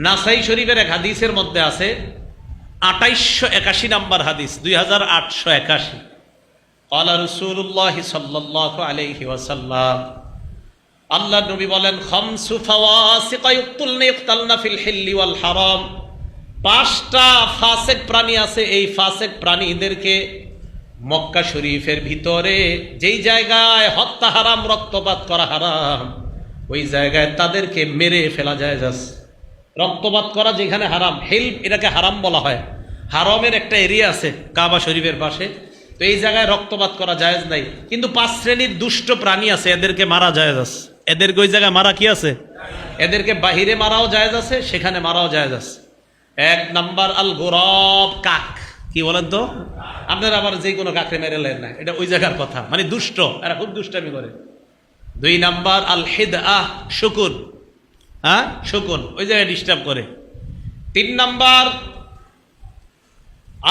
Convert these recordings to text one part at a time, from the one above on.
নাসাই শরীফের এক হাদিসের মধ্যে আছে 2881 নম্বর হাদিস, 2881। ক্বালা রাসূলুল্লাহ সাল্লাল্লাহু আলাইহি ওয়াসাল্লাম, আল্লাহ নবী বলেন, খামসু ফাওয়াসিক ইউক্তালনা ফিল হিল্লি ওয়াল হারাম। 5টা ফাসেক প্রাণী আছে, এই ফাসেক প্রাণীদেরকে মক্কা শরীফের ভিতরে যেই জায়গায় হত্যা হারাম, রক্তপাত করা হারাম, ওই জায়গায় তাদেরকে মেরে ফেলা যায়। রক্তপাত করা যেখানে হারাম, হিল এটাকে হারাম বলা হয়। হারামের একটা এরিয়া আছে কাবা শরীফের পাশে, তো এই জায়গায় রক্তপাত করা জায়েজ নাই। কিন্তু 5 শ্রেণীর দুষ্ট প্রাণী আছে, এদেরকে মারা জায়েজ আছে। এদেরকে ওই জায়গায় মারা কি আছে? এদেরকে বাহিরে মারাও জায়েজ আছে, সেখানে মারাও জায়েজ আছে। 1 নাম্বার আল গোরব, কাক। কি বলেন তো? আপনারা আবার যে কোনো কাকরে মেরে লেন না, এটা ওই জায়গার কথা, মানে দুষ্ট, এরা খুব দুষ্টামি করে। 2 নাম্বার আল হিদআহ, শকুন। হ্যাঁ, শকুন ওই জায়গায় ডিস্টার্ব করে। 3 নাম্বার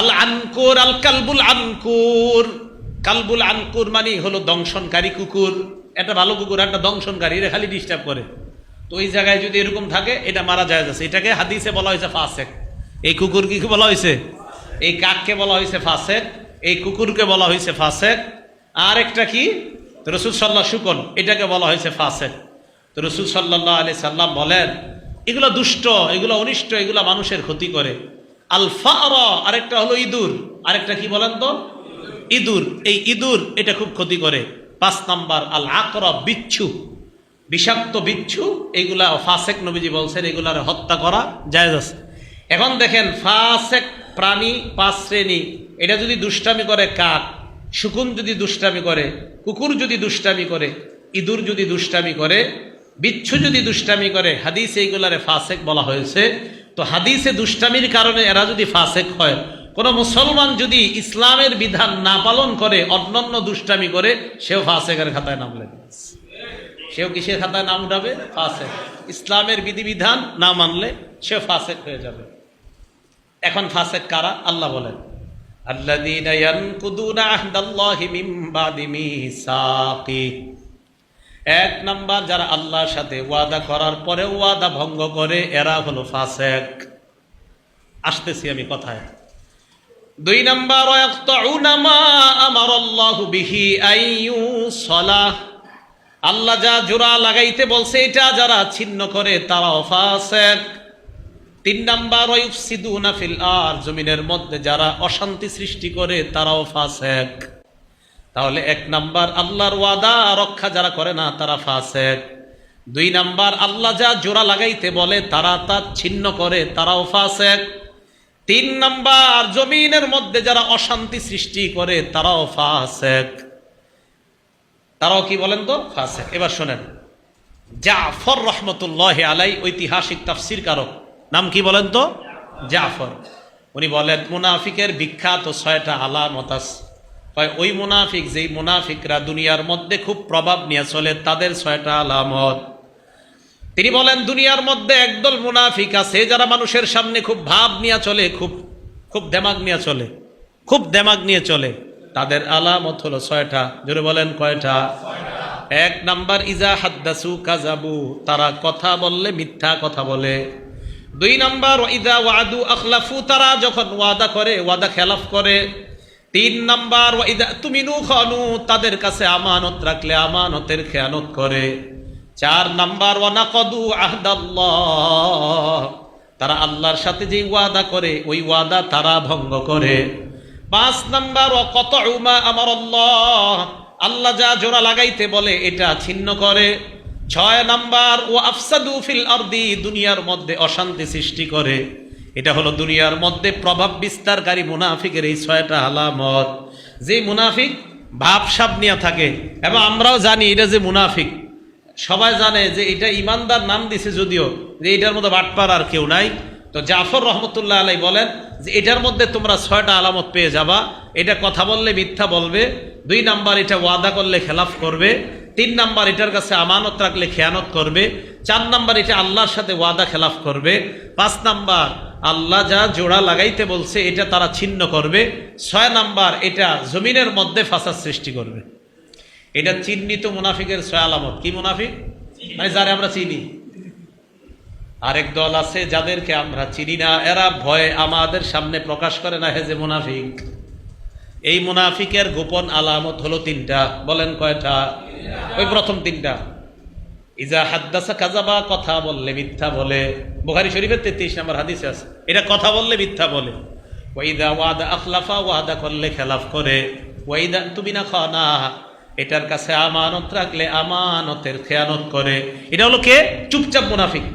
আল আনকুর, আল কালবুল আনকুর। কালবুল আনকুর মানে হলো দংশনকারী কুকুর। একটা ভালো কুকুর, একটা দংশনকারী, এটা খালি ডিস্টার্ব করে। তো ওই জায়গায় যদি এরকম থাকে, এটা মারা যায় আছে। এটাকে হাদিসে বলা হয়েছে ফাসেক। এই কুকুর কি বলা হয়েছে? এই কাককে বলা হয়েছে ফাসেক, এই কুকুরকে বলা হয়েছে ফাসেক। আর একটা কি, রাসূল সাল্লাল্লাহু আলাইহি শুকন, এটাকে বলা হয়েছে ফাসেক। তো রাসূল সাল্লাল্লাহু আলাইহি সাল্লাম বলেন, এগুলো দুষ্ট, এগুলো অনিষ্ট, এগুলো মানুষের ক্ষতি করে। আল ফারা, আরেকটা হলো ইঁদুর। আরেকটা কি বলেন তো? ইঁদুর। এই ইঁদুর এটা খুব ক্ষতি করে। 5 নাম্বার আল আকরাব, বিচ্ছু, বিষাক্ত বিচ্ছু। এইগুলা ফাসেক, নবীজি বলছেন এগুলার হত্যা করা জায়েজ আছে। এখন দেখেন, ফাসেক প্রাণী 5 শ্রেণী। এটা যদি দুষ্টামি করে কাক, শকুন যদি দুষ্টামি করে, কুকুর যদি দুষ্টামি করে, ইঁদুর যদি দুষ্টামি করে, বিচ্ছু যদি দুষ্টামি করে, হাদিসে এইগুলারে ফাসেক বলা হয়েছে। তো হাদিসে দুষ্টামির কারণে এরা যদি ফাসেক হয়, কোন মুসলমান যদি ইসলামের বিধান না পালন করে, অন্যান্য দুষ্টামি করে, সেও ফাসেকের খাতায় নাম লেখে। সেও কিসের খাতায় নাম উঠাবে? ফাসেক। ইসলামের বিধিবিধান না মানলে সেও ফাসেক হয়ে যাবে। এখন ফাসেক কারা? আল্লাহ বলেন, আল্লাযীনা ইয়ানকুদুনা আহদাল্লাহি মিন বাদি মিসাকি। 1 নাম্বার, যারা আল্লাহর সাথে ওয়াদা করার পরে ওয়াদা ভঙ্গ করে, এরা হলো ফাসেক। আসতেছি আমি কথায়। 2 নাম্বার, ওয়ায়াকতাউনা মা আমারাল্লাহু বিহি আইয়ুসালাহ। আল্লাহ যা জোড়া লাগাইতে বলছে, এটা যারা ছিন্ন করে, তারাও ফাসেক। 3 নাম্বার, ওয়ায়ুফসিদুনা ফিল আরদ, জমিনের মধ্যে যারা অশান্তি সৃষ্টি করে, তারাও ফাসেক। তাহলে 1 নাম্বার, আল্লাহর ওয়াদা রক্ষা যারা করে না, তারা ফাসেক। 2 নাম্বার, আল্লাহ যা জোড়া লাগাইতে বলে, তারা তা ছিন্ন করে, তারাও ফাসেক। 3 নাম্বার, জমিনের মধ্যে যারা অশান্তি সৃষ্টি করে, তারাও ফাসেক। তারাও কি বলেন তো? ফাসেক। এবার শোনেন, জাফর রহমতুল্লাহি আলাইহি, ঐতিহাসিক তাফসীর কারক, নাম কি বলেন তো? জাফর। উনি বলেন, মুনাফিকের বিখ্যাত 6টা আলামত আছে। ওই মুনাফিক, যেই মুনাফিকরা দুনিয়ার মধ্যে খুব প্রভাব নিয়ে চলে, তাদের 6টা আলামত। তিনি বলেন, দুনিয়ার মধ্যে একদল মুনাফিক আছে, যারা মানুষের সামনে খুব ভাব নিয়ে চলে, খুব দেমাগ নিয়ে চলে, খুব দেমাগ নিয়ে চলে। তাদের আলামত হলো 6টা। জোরে বলেন, কয়টা? 1 নাম্বার, ইজা হাদ্দাসু কাযাবু, তারা কথা বললে মিথ্যা কথা বলে। 2 নাম্বার, ইজা ওয়াদু আখলাফু, তারা যখন ওয়াদা করে, ওয়াদা খেলাফ করে। 3 নাম্বার, ইজা তুমিনু খানু, তাদের কাছে আমানত রাখলে আমানতের খেয়ানত করে। 4 নাম্বার, ওয়ানাকাদু আহদাল্লাহ, তারা আল্লাহর সাথে যে ওয়াদা করে, ওই ওয়াদা তারা ভঙ্গ করে। 5 নাম্বার, ওয়াকাতউ মা আমারাল্লাহ, আল্লাহ যা জোড়া লাগাইতে বলে, এটা ছিন্ন করে। 6 নাম্বার, ওয়া আফসাদু ফিল আরদি, দুনিয়ার মধ্যে অশান্তি সৃষ্টি করে। এটা হলো দুনিয়ার মধ্যে প্রভাব বিস্তারকারী মুনাফিকের এই 6টা আলামত। যে মুনাফিক ভাবসাব নিয়ে থাকে, এবং আমরাও জানি এটা যে মুনাফিক, সবাই জানে যে এটা ইমানদার নাম দিছে, যদিও যে এটার মধ্যে বাটপার আর কেউ নাই। তো জাফর রহমতুল্লাহ আলাইহি বলেন যে এটার মধ্যে তোমরা 6টা আলামত পেয়ে যাবা। এটা কথা বললে মিথ্যা বলবে। 2 নাম্বার, এটা ওয়াদা করলে খেলাফ করবে। 3 নাম্বার, এটার কাছে আমানত রাখলে খেয়ানত করবে। 4 নাম্বার, এটা আল্লাহর সাথে ওয়াদা খেলাফ করবে। 5 নাম্বার, আল্লাহ যা জোড়া লাগাইতে বলছে, এটা তারা ছিন্ন করবে। 6 নাম্বার, এটা জমিনের মধ্যে ফাসাদ সৃষ্টি করবে। এটা চিহ্নিত মুনাফিকের 6 আলামত। কি মুনাফিক? মানে যারা আমরা চিনি। আরেক দল আছে যাদেরকে আমরা চিনি না, এরা ভয়ে আমাদের সামনে প্রকাশ করে না, হে যে মুনাফিক। এই মুনাফিকের গোপন আলামত হলো তিনটা। বলেন কয়টা? ওই প্রথম তিনটা। ইজা হাদ্দাসা কাযাবা, কথা বললে মিথ্যা বলে। বুখারী শরীফের 33 নম্বর হাদিসে আছে, এটা কথা বললে মিথ্যা বলে। ওয়াইদা ওয়াদা আখলাফা, ওয়াদা করলে খেলাফ করে। ওয়াইদা তুমিনা খানা, এটার কাছে আমানত রাখলে আমানতের খেয়ানত করে। এটা হলো কে? চুপচাপ মুনাফিক।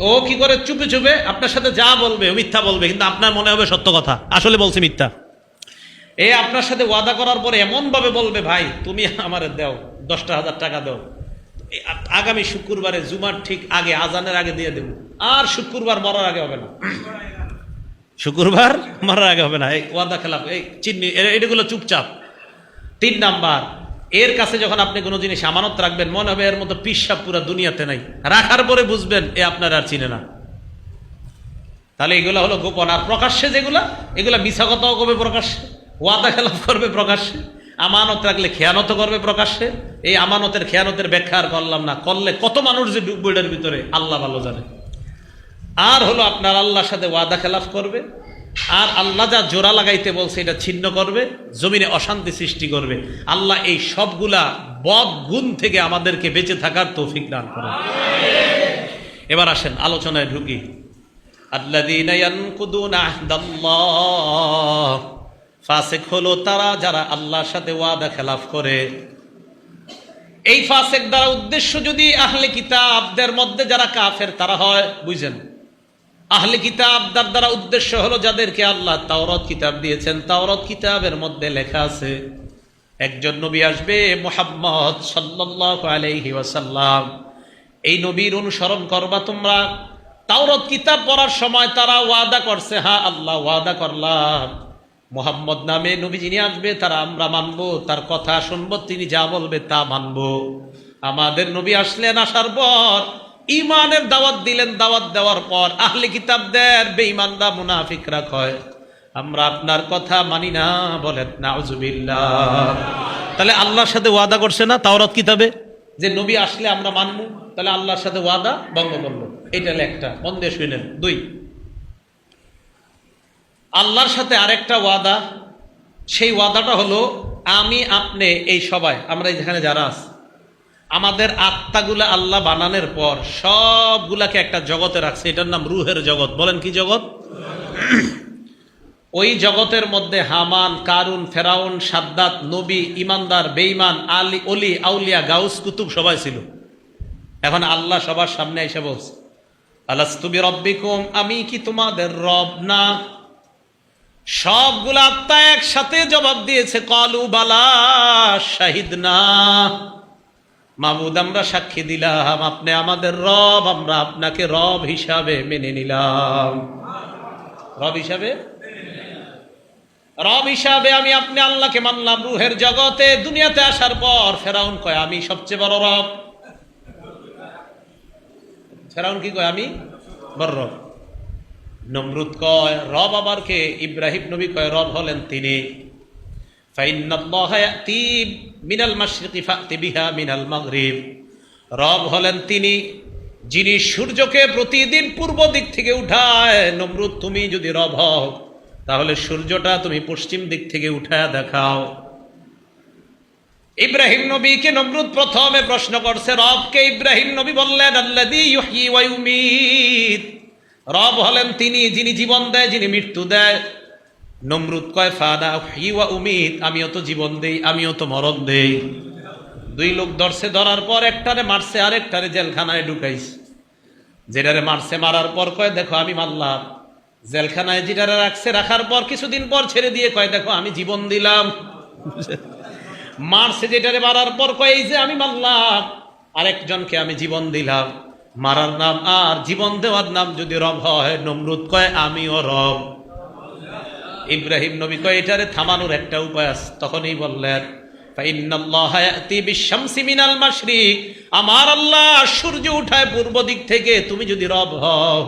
ও কি করে? চুপে চুপে আপনার সাথে যা বলবে মিথ্যা বলবে, কিন্তু আপনার মনে হবে সত্য কথা, আসলে বলছে মিথ্যা। এ আপনার সাথে ওয়াদা করার পরে এমন ভাবে বলবে, ভাই তুমি আমারে দাও 10,000 টাকা দাও, আগামী শুক্রবারে জুমার ঠিক আগে, আজানের আগে দিয়ে দেব। আর শুক্রবার মরার আগে হবে না, শুক্রবার মরার আগে হবে না। এই ওয়াদা খেলাফ, এই চিন্নি, এগুলো চুপচাপ। 3 নাম্বার, এর কাছে যখন আপনি কোনো জিনিস আমানত রাখবেন, মনে হবে এর মতো পিসাব পুরা দুনিয়াতে নাই, রাখার পরে বুঝবেন এ আপনার আর চিনে না। তাহলে এগুলো হলো গোপন। আর প্রকাশ্যে যেগুলা, এগুলা মিছা কথাও করবে প্রকাশ্যে, ওয়াদা খেলাফ করবে প্রকাশ্যে, আমানত রাখলে খেয়ানত করবে প্রকাশ্যে। এই আমানতের খেয়ানতের ব্যাখ্যা আর করলাম না, করলে কত মানুষ যে ডুববে এটার ভিতরে আল্লাহ ভালো জানে। আর হলো আপনার আল্লাহর সাথে ওয়াদা খেলাফ করবে, আর আল্লাহ যা জোড়া লাগাইতে বলছে এটা ছিন্ন করবে, জমিনে অশান্তি সৃষ্টি করবে। আল্লাহ এই সবগুলা বদ গুণ থেকে আমাদেরকে বেঁচে থাকার তৌফিক দান করেন। এবার আসেন আলোচনায় ঢুকি। আল্লাযীনা ইয়ানকুদুনা আহদাল্লাহ, ফাসিক হলো তারা যারা আল্লাহর সাথে ওয়াদা খেলাফ করে। এই ফাসিক দ্বারা উদ্দেশ্য যদি আহলে কিতাবদের মধ্যে যারা কাফের তারা হয়, বুঝেন। আহলে কিতাবদের দ্বারা উদ্দেশ্য হলো যাদেরকে আল্লাহ তাওরাত কিতাব দিয়েছেন। তাওরাত কিতাবের মধ্যে লেখা আছে একজন নবী আসবে, মুহাম্মদ সাল্লাল্লাহু আলাইহি ওয়াসাল্লাম। এই নবীর অনুসরণ করবা তোমরা। তাওরাত কিতাব পড়ার সময় তারা ওয়াদা করছে, হ্যাঁ আল্লাহ ওয়াদা করলাম মুহাম্মদ নামে নবী যিনি আসবে তারা আমরা মানবো, তার কথা শুনবো, তিনি যা বলবে তা মানবো। আমাদের নবী আসলেন, আসার পর ইমানের দাওয়াত দিলেন, দাওয়াত দেওয়ার পর আহলে কিতাবদের বেঈমানরা মুনাফিকরা কয় আমরা আপনার কথা মানি না, বলেন নাউজুবিল্লাহ। তাহলে আল্লাহর সাথে ওয়াদা করছে না তাওরাত কিতাবে যে নবী আসলে আমরা মানবো, তাহলে আল্লাহর সাথে ওয়াদা ভঙ্গ করলো। এটা একটা মন দিয়ে শুনেন। 2, আল্লাহর সাথে আরেকটা ওয়াদা, সেই ওয়াদাটা হলো আমি আপনি এই সবাই আমরা যেখানে যারা আছি, আমাদের আত্মাগুলা আল্লাহ বানানোর পর সবগুলাকে একটা জগতে রাখছে, এটার নাম রুহের জগৎ। বলেন কি জগৎ? ওই জগতের মধ্যে হামান, কারুন, ফেরাউন, সাদ্দাত, নবী, ইমানদার, বেঈমান, আলী, অলি, আউলিয়া, গাউস, কুতুব সবাই ছিল। এখন আল্লাহ সবার সামনে এসে বলছে আলাস্তু বিরাব্বিকুম, আমি কি তোমাদের রব না? সবগুলা আত্মা একসাথে জবাব দিয়েছে ক্বালু বালা শাহিদনা, মাবুদ আমরা সাক্ষী দিলাম আপনি আমাদের রব, আমরা আপনাকে রব হিসাবে মেনে নিলাম। রব হিসাবে, রব হিসাবে আমি আপনি আল্লাহকে মানলাম রুহের জগতে। দুনিয়াতে আসার পর ফেরাউন কয় আমি সবচেয়ে বড় রব। ফেরাউন কি কয়? আমি বড় রব। নমরুদ কয় রব আবার কে? ইব্রাহিম নবী কয় রব হলেন তিনি। ফাইন্নাল্লাহা ইয়াতি মিনাল মাশরিকি ফাতি বিহা মিনাল মাগরিব, রব হলেন তিনি যিনি সূর্যকে প্রতিদিন পূর্ব দিক থেকে উঠায়। নমরুদ তুমি যদি রব হও তাহলে সূর্যটা তুমি পশ্চিম দিক থেকে উঠায় দেখাও। ইব্রাহিম নবীকে নমরুদ প্রথমে প্রশ্ন করছে রবকে। ইব্রাহিম নবী বললেন আল্লাযী ইউহয়ী ওয়া ইউমীত, রব হলেন তিনি যিনি জীবন দেয়, যিনি মৃত্যু দেয়। নমরুদ কয় ফানা উহয়ী ওয়া উমীত, আমিও তো জীবন দেই, আমিও তো মরণ দেই। 2 লোক ধরছে, ধরার পর একটারে মারছে, আরেকটারে জেলখানায় ঢুকাইছে। যেটারে মারছে মারার পর কয় দেখো আমি মারলাম। জেলখানায় যেটারে রাখছে রাখার পর কিছুদিন পর ছেড়ে দিয়ে কয় দেখো আমি জীবন দিলাম। মারছে যেটারে মারার পর কয় এই যে আমি মারলাম, আরেকজনকে আমি জীবন দিলাম। মারার নাম আর জীবন দেওয়ার নাম যদি রব হয়, নমরুদ কয় আমিও রব। ইব্রাহিম নবী কয় এটারে থামানোর একটা উপায় আছে। তখনই বললেন ফাইন্নাল্লাহা ইয়াতি বিশ-শামসি মিনাল মাশরিক, আমার আল্লাহ সূর্য উঠায় পূর্ব দিক থেকে। তুমি যদি রব হও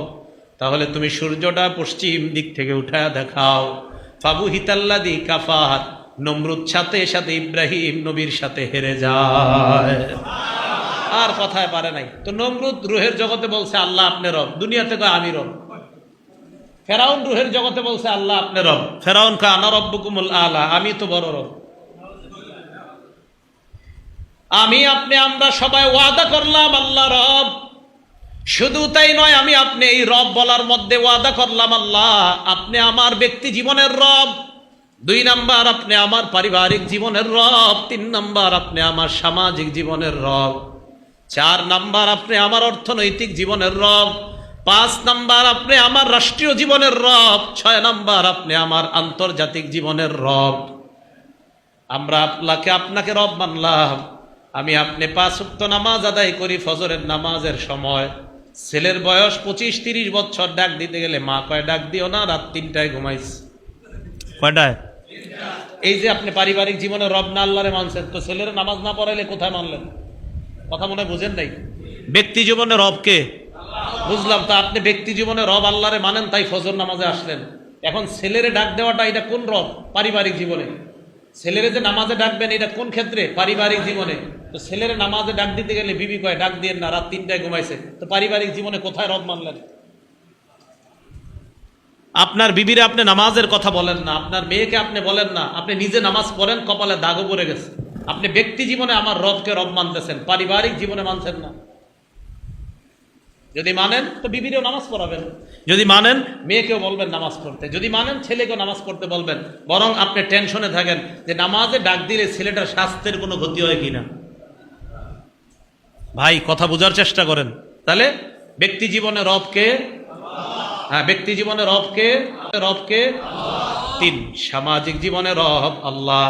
তাহলে তুমি সূর্যটা পশ্চিম দিক থেকে উঠায় দেখাও। ফাবুহিতাল্লাযী কাফার, নমরুদ সাথে সাথে ইব্রাহিম নবীর সাথে হেরে যায়। আর কথায় পারে নাই। তো নমরুদ রুহের জগতে বলছে আল্লাহ আপনি রব, দুনিয়াতে কয় আমি রব। ফেরাউন রুহের জগতে বলছে আল্লাহ আপনি রব, ফেরাউন কয় আনা রব্বুকুমুল আলা, আমি তো বড় রব। আমি আপনি আমরা সবাই ওয়াদা করলাম আল্লাহ রব। শুধু তাই নয়, আমি আপনি এই রব বলার মধ্যে ওয়াদা করলাম আল্লাহ আপনি আমার ব্যক্তি জীবনের রব, 2 নাম্বার আপনি আমার পারিবারিক জীবনের রব, 3 নাম্বার আপনি আমার সামাজিক জীবনের রব, 4 নাম্বার আপনি আমার অর্থনৈতিক জীবনের রব, 5 নাম্বার আপনি আমার রাষ্ট্রীয় জীবনের রব, 6 নাম্বার আপনি আমার আন্তর্জাতিক জীবনের রব। আমরা আপনাকে রব মানলাম। আমি আপনি 5 ওয়াক্ত নামাজ আদায় করি ফজরের নামাজের সময়। ছেলের বয়স 25-30 বছর, ডাক দিতে গেলে মা কয় ডাক দিও না, রাত 3টায় ঘুমাইছে। কয়টায়? এই যে আপনি পারিবারিক জীবনে রব না আল্লাহরে মানছেন, তো ছেলের নামাজ না পড়াইলে কোথায় মানলেন? কথা মনে বুঝেন নাই? ব্যক্তি জীবনে রবকে বুঝলাম, তা আপনি ব্যক্তি জীবনে রব আল্লাহরে মানেন, তাই ফজর নামাজে আসলেন। এখন ছেলেরে ডাক দেওয়াটা এটা কোন রব? পারিবারিক জীবনে। ছেলেরে যে নামাজে ডাকবেন এটা কোন ক্ষেত্রে? পারিবারিক জীবনে। তো ছেলেরে নামাজে ডাক দিতে গেলে বিবি কয় ডাক দিয়েন না, রাত 3টায় ঘুমাইছে, তো পারিবারিক জীবনে কোথায় রব মানলেন? আপনার বিবিরে আপনি নামাজের কথা বলেন না, আপনার মেয়েকে আপনি বলেন না, আপনি নিজে নামাজ পড়েন, কপালে দাগও পড়ে গেছে। আপনি ব্যক্তি জীবনে আমার রবকে রব মানতেছেন, পারিবারিক জীবনে মানছেন না। যদি মানেন তো বিবিরেও নামাজ পড়াবেন, যদি মানেন মেয়েকেও বলবেন নামাজ পড়তে, যদি মানেন ছেলেকেও নামাজ পড়তে বলবেন। বরং আপনি টেনশনে থাকেন যে নামাজে ডাক দিলে ছেলেটার স্বাস্থ্যের কোনো ক্ষতি হয় কিনা। ভাই কথা বোঝার চেষ্টা করেন। তাহলে ব্যক্তি জীবনে রবকে, হ্যাঁ ব্যক্তি জীবনে রবকে, 3 সামাজিক জীবনে রব আল্লাহ।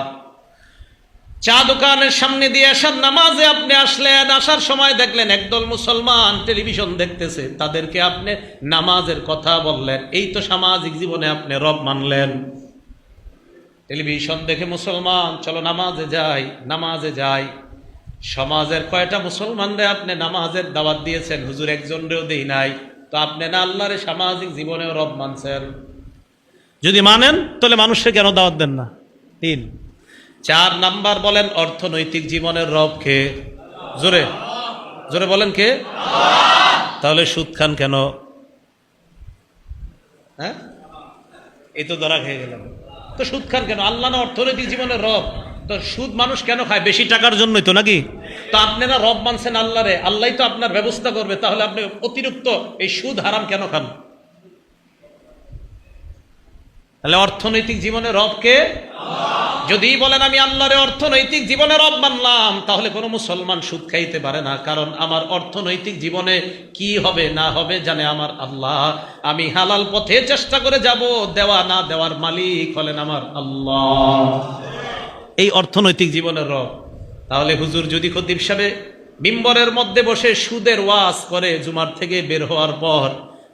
চা দোকানের সামনে দিয়ে আসার নামাজে আপনি আসলেন, আসার সময় দেখলেন একদল মুসলমান টেলিভিশন দেখতেছে, তাদেরকে আপনি নামাজের কথা বললেন, এই তো সামাজিক জীবনে আপনি রব মানলেন। টেলিভিশন দেখে মুসলমান, চলো নামাজে যাই, নামাজে যাই। সমাজের কয়টা মুসলমানরে আপনি নামাজের দাওয়াত দিয়েছেন? হুজুর একজনরেও দেই নাই। তো আপনি না আল্লাহরে সামাজিক জীবনেও রব মানছেন। যদি মানেন তাহলে মানুষকে কেন দাওয়াত দেন না? 3। 4 নাম্বার বলেন অর্থনৈতিক জীবনের রব কে? জোরে জোরে বলেন কে? তাহলে সুদ খান কেন? হ্যাঁ এই তো ধরা খেয়ে গেলাম। তো সুদ খান কেন? আল্লাহ না অর্থনৈতিক জীবনের রব, তো সুদ মানুষ কেন খায়? বেশি টাকার জন্যই তো, নাকি? তো আপনারা রব মানছেন আল্লাহরে, আল্লাহ তো আপনার ব্যবস্থা করবে, তাহলে আপনি অতিরিক্ত এই সুদ হারাম কেন খান? তাহলে অর্থনৈতিক জীবনে রব কে? যদি বলেন আমি আল্লাহরে অর্থনৈতিক জীবনে রব মানলাম, তাহলে কোনো মুসলমান সুদ খাইতে পারে না, কারণ আমার অর্থনৈতিক জীবনে কি হবে না হবে জানে আমার আল্লাহ। আমি হালাল পথে চেষ্টা করে যাব, দেওয়া না দেওয়ার মালিক হলেন আমার আল্লাহ। এই অর্থনৈতিক জীবনের রব। তাহলে হুজুর যদি খতিব সাহেব মিম্বরের মধ্যে বসে সুদের ওয়াজ করে, জুমার থেকে বের হওয়ার পর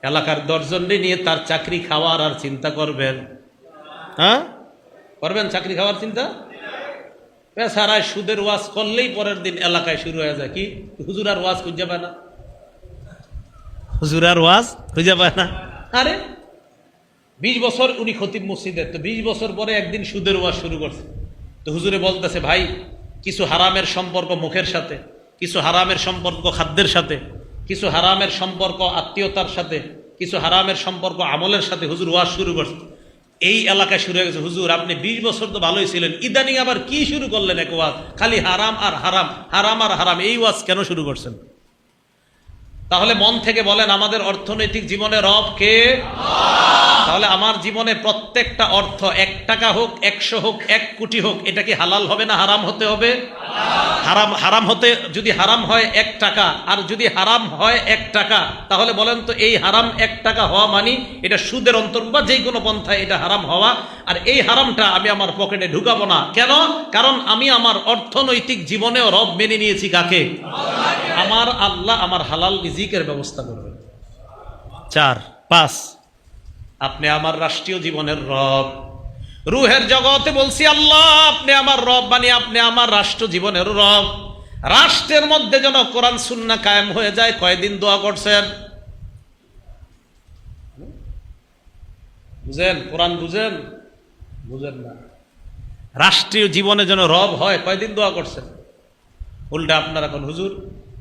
এলাকার 10 জনকে নিয়ে তার চাকরি খাওয়ার আর চিন্তা করবেন? হ্যাঁ করবেন? চাকরি খাওয়ার চিন্তা? সারা সুদের ওয়াজ করলেই পরের দিন এলাকায় শুরু হয়ে যায়, কি হুজুর আর ওয়াজ খুঁজে পায় না, হুজুর আর ওয়াজ খুঁজে পায় না। আরে 20 বছর উনি খতিব মসজিদের, তো 20 বছর পরে একদিন সুদের ওয়াজ শুরু করছে। তো হুজুরে বলতেছে ভাই কিছু হারামের সম্পর্ক মুখের সাথে, কিছু হারামের সম্পর্ক খাদ্যের সাথে, কিছু হারামের সম্পর্ক আত্মীয়তার সাথে, কিছু হারামের সম্পর্ক আমলের সাথে হুজুর ওয়াজ শুরু করছে। এই এলাকায় শুরু হয়ে গেছে, হুজুর আপনি 20 বছর তো ভালোই ছিলেন, ইদানিং আবার কি শুরু করলেন এক ওয়াজ, খালি হারাম আর হারাম, হারাম আর হারাম, এই ওয়াজ কেন শুরু করছেন? তাহলে মন থেকে বলেন আমাদের অর্থনৈতিক জীবনে রব কে? তাহলে আমার জীবনে প্রত্যেকটা অর্থ 1 টাকা হোক, 100 হোক, 1 কোটি হোক, এটা কি হালাল হবে না হারাম হতে হবে? হারাম। হারাম হতে, যদি হারাম হয় 1 টাকা, আর যদি হারাম হয় 1 টাকা, তাহলে বলেন তো এই হারাম 1 টাকা হওয়া মানে এটা সুদের অন্তর্গত বা যে কোনো পন্থায় এটা হারাম হওয়া, আর এই হারামটা আমি আমার পকেটে ঢুকাবো না। কেন? কারণ আমি আমার অর্থনৈতিক জীবনেও রব মেনে নিয়েছি কাকে? আমার আল্লাহ আমার হালাল রিজিকের ব্যবস্থা করবে। 4, 5 আপনি আমার রাষ্ট্রীয় জীবনের রব। রুহের জগতে বলছি আল্লাহ আপনি আমার রব, মানে আপনি আমার রাষ্ট্র জীবনের রব। রাষ্ট্রের মধ্যে যেন কোরআন সুন্নাহ কায়েম হয়ে যায়, কয়দিন দোয়া করছেন? বুঝেন? কোরআন বুঝেন? বুঝেন না। রাষ্ট্রীয় জীবনে যেন রব হয়, কয়দিন দোয়া করছেন? উল্টা আপনারা কোন হুজুর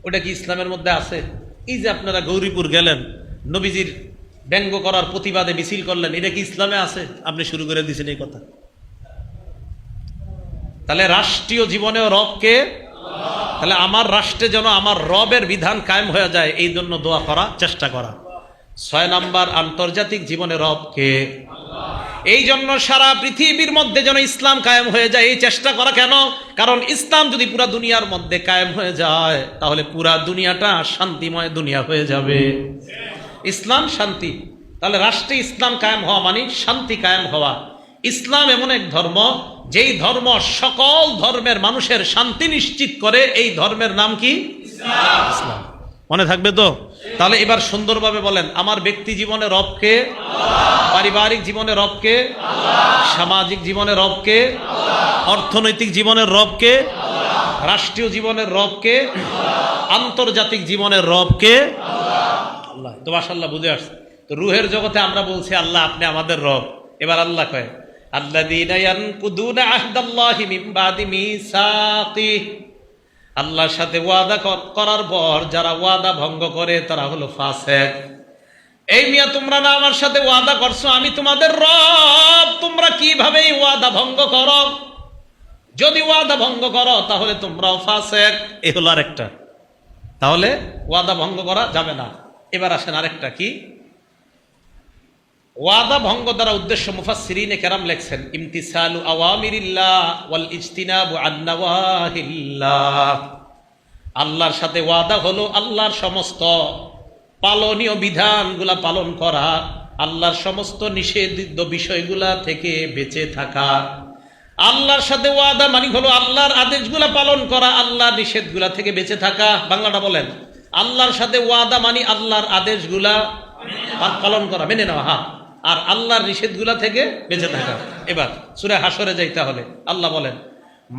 ওটা কি ইসলামের মধ্যে আছে? এই যে আপনারা গৌরীপুর গেলেন, নবীজির ব্যঙ্গ করার প্রতিবাদে মিছিল করলেন, এটা কি ইসলামে আছে? আপনি শুরু করে দিয়েছেন এই কথা। তাহলে রাষ্ট্রীয় জীবনেও রবকে, তাহলে আমার রাষ্ট্রে যেন আমার রবের বিধান কায়েম হয়ে যায়, এই জন্য দোয়া করা, চেষ্টা করা। 6 নাম্বার, আন্তর্জাতিক জীবনে রবকে, এই জন্য সারা পৃথিবীর মধ্যে যেন ইসলাম কায়েম হয়ে যায় এই চেষ্টা করা। কেন? কারণ ইসলাম যদি পুরা দুনিয়ার মধ্যে কায়েম হয়ে যায় তাহলে পুরা দুনিয়াটা শান্তিময় দুনিয়া হয়ে যাবে। ইসলাম শান্তি, তাহলে রাষ্ট্রে ইসলাম কায়েম হওয়া মানে শান্তি কায়েম হওয়া। ইসলাম এমন এক ধর্ম যেই ধর্ম সকল ধর্মের মানুষের শান্তি নিশ্চিত করে। এই ধর্মের নাম কি? ইসলাম। মনে থাকবে তো? তাহলে এবার সুন্দরভাবে বলেন, আমার ব্যক্তি জীবনে রবকে, পারিবারিক জীবনে রবকে, সামাজিক জীবনে রবকে, অর্থনৈতিক জীবনের রবকে, রাষ্ট্রীয় জীবনের রবকে, আন্তর্জাতিক জীবনের রবকে আল্লাহ। তো মাশাআল্লাহ বুঝে আসছে। তো রুহের জগতে আমরা বলছি আল্লাহ আপনি আমাদের রব। এবার আল্লাহ কয় আল্লাযীনা ইয়ানকুদুনা আহদাল্লাহি মিন বাদি মিসাকিহি, আল্লাহর সাথে ওয়াদা করার পর যারা ওয়াদা ভঙ্গ করে তারা হলো ফাসিক। এই মিয়া তোমরা না আমার সাথে ওয়াদা করছো, আমি তোমাদের রব, তোমরা কিভাবে এই ওয়াদা ভঙ্গ করো? যদি ওয়াদা ভঙ্গ করো তাহলে তোমরাও ফাসিক। এই হলো আরেকটা, তাহলে ওয়াদা ভঙ্গ করা যাবে না। এবার আসেন আরেকটা, কি ওয়াদা ভঙ্গ দ্বারা উদ্দেশ্য? মুফাসসিরিনে কেরাম লেখছেন ইমতিসালু আওয়ামিরিল্লাহ ওয়াল ইজতিনাবু আন নাওয়াহিল্লাহ। আল্লাহর সাথে ওয়াদা হলো আল্লাহর সমস্ত পালনীয় বিধানগুলা পালন করা, আল্লাহর সমস্ত নিষিদ্ধ বিষয়গুলা থেকে বেঁচে থাকা। আল্লাহর সাথে ওয়াদা মানে হলো আল্লাহর আদেশগুলা পালন করা, আল্লাহর নিষেধগুলা থেকে বেঁচে থাকা। বাংলাটা বলেন, আল্লাহর সাথে ওয়াদা মানে আল্লাহর আদেশগুলা পালন করা, মেনে নেওয়া, হ্যাঁ, আর আল্লাহর নিষেধগুলা থেকে বেঁচে থাকা। এবার সূরা হাসরে যাইতে হলে আল্লাহ বলেন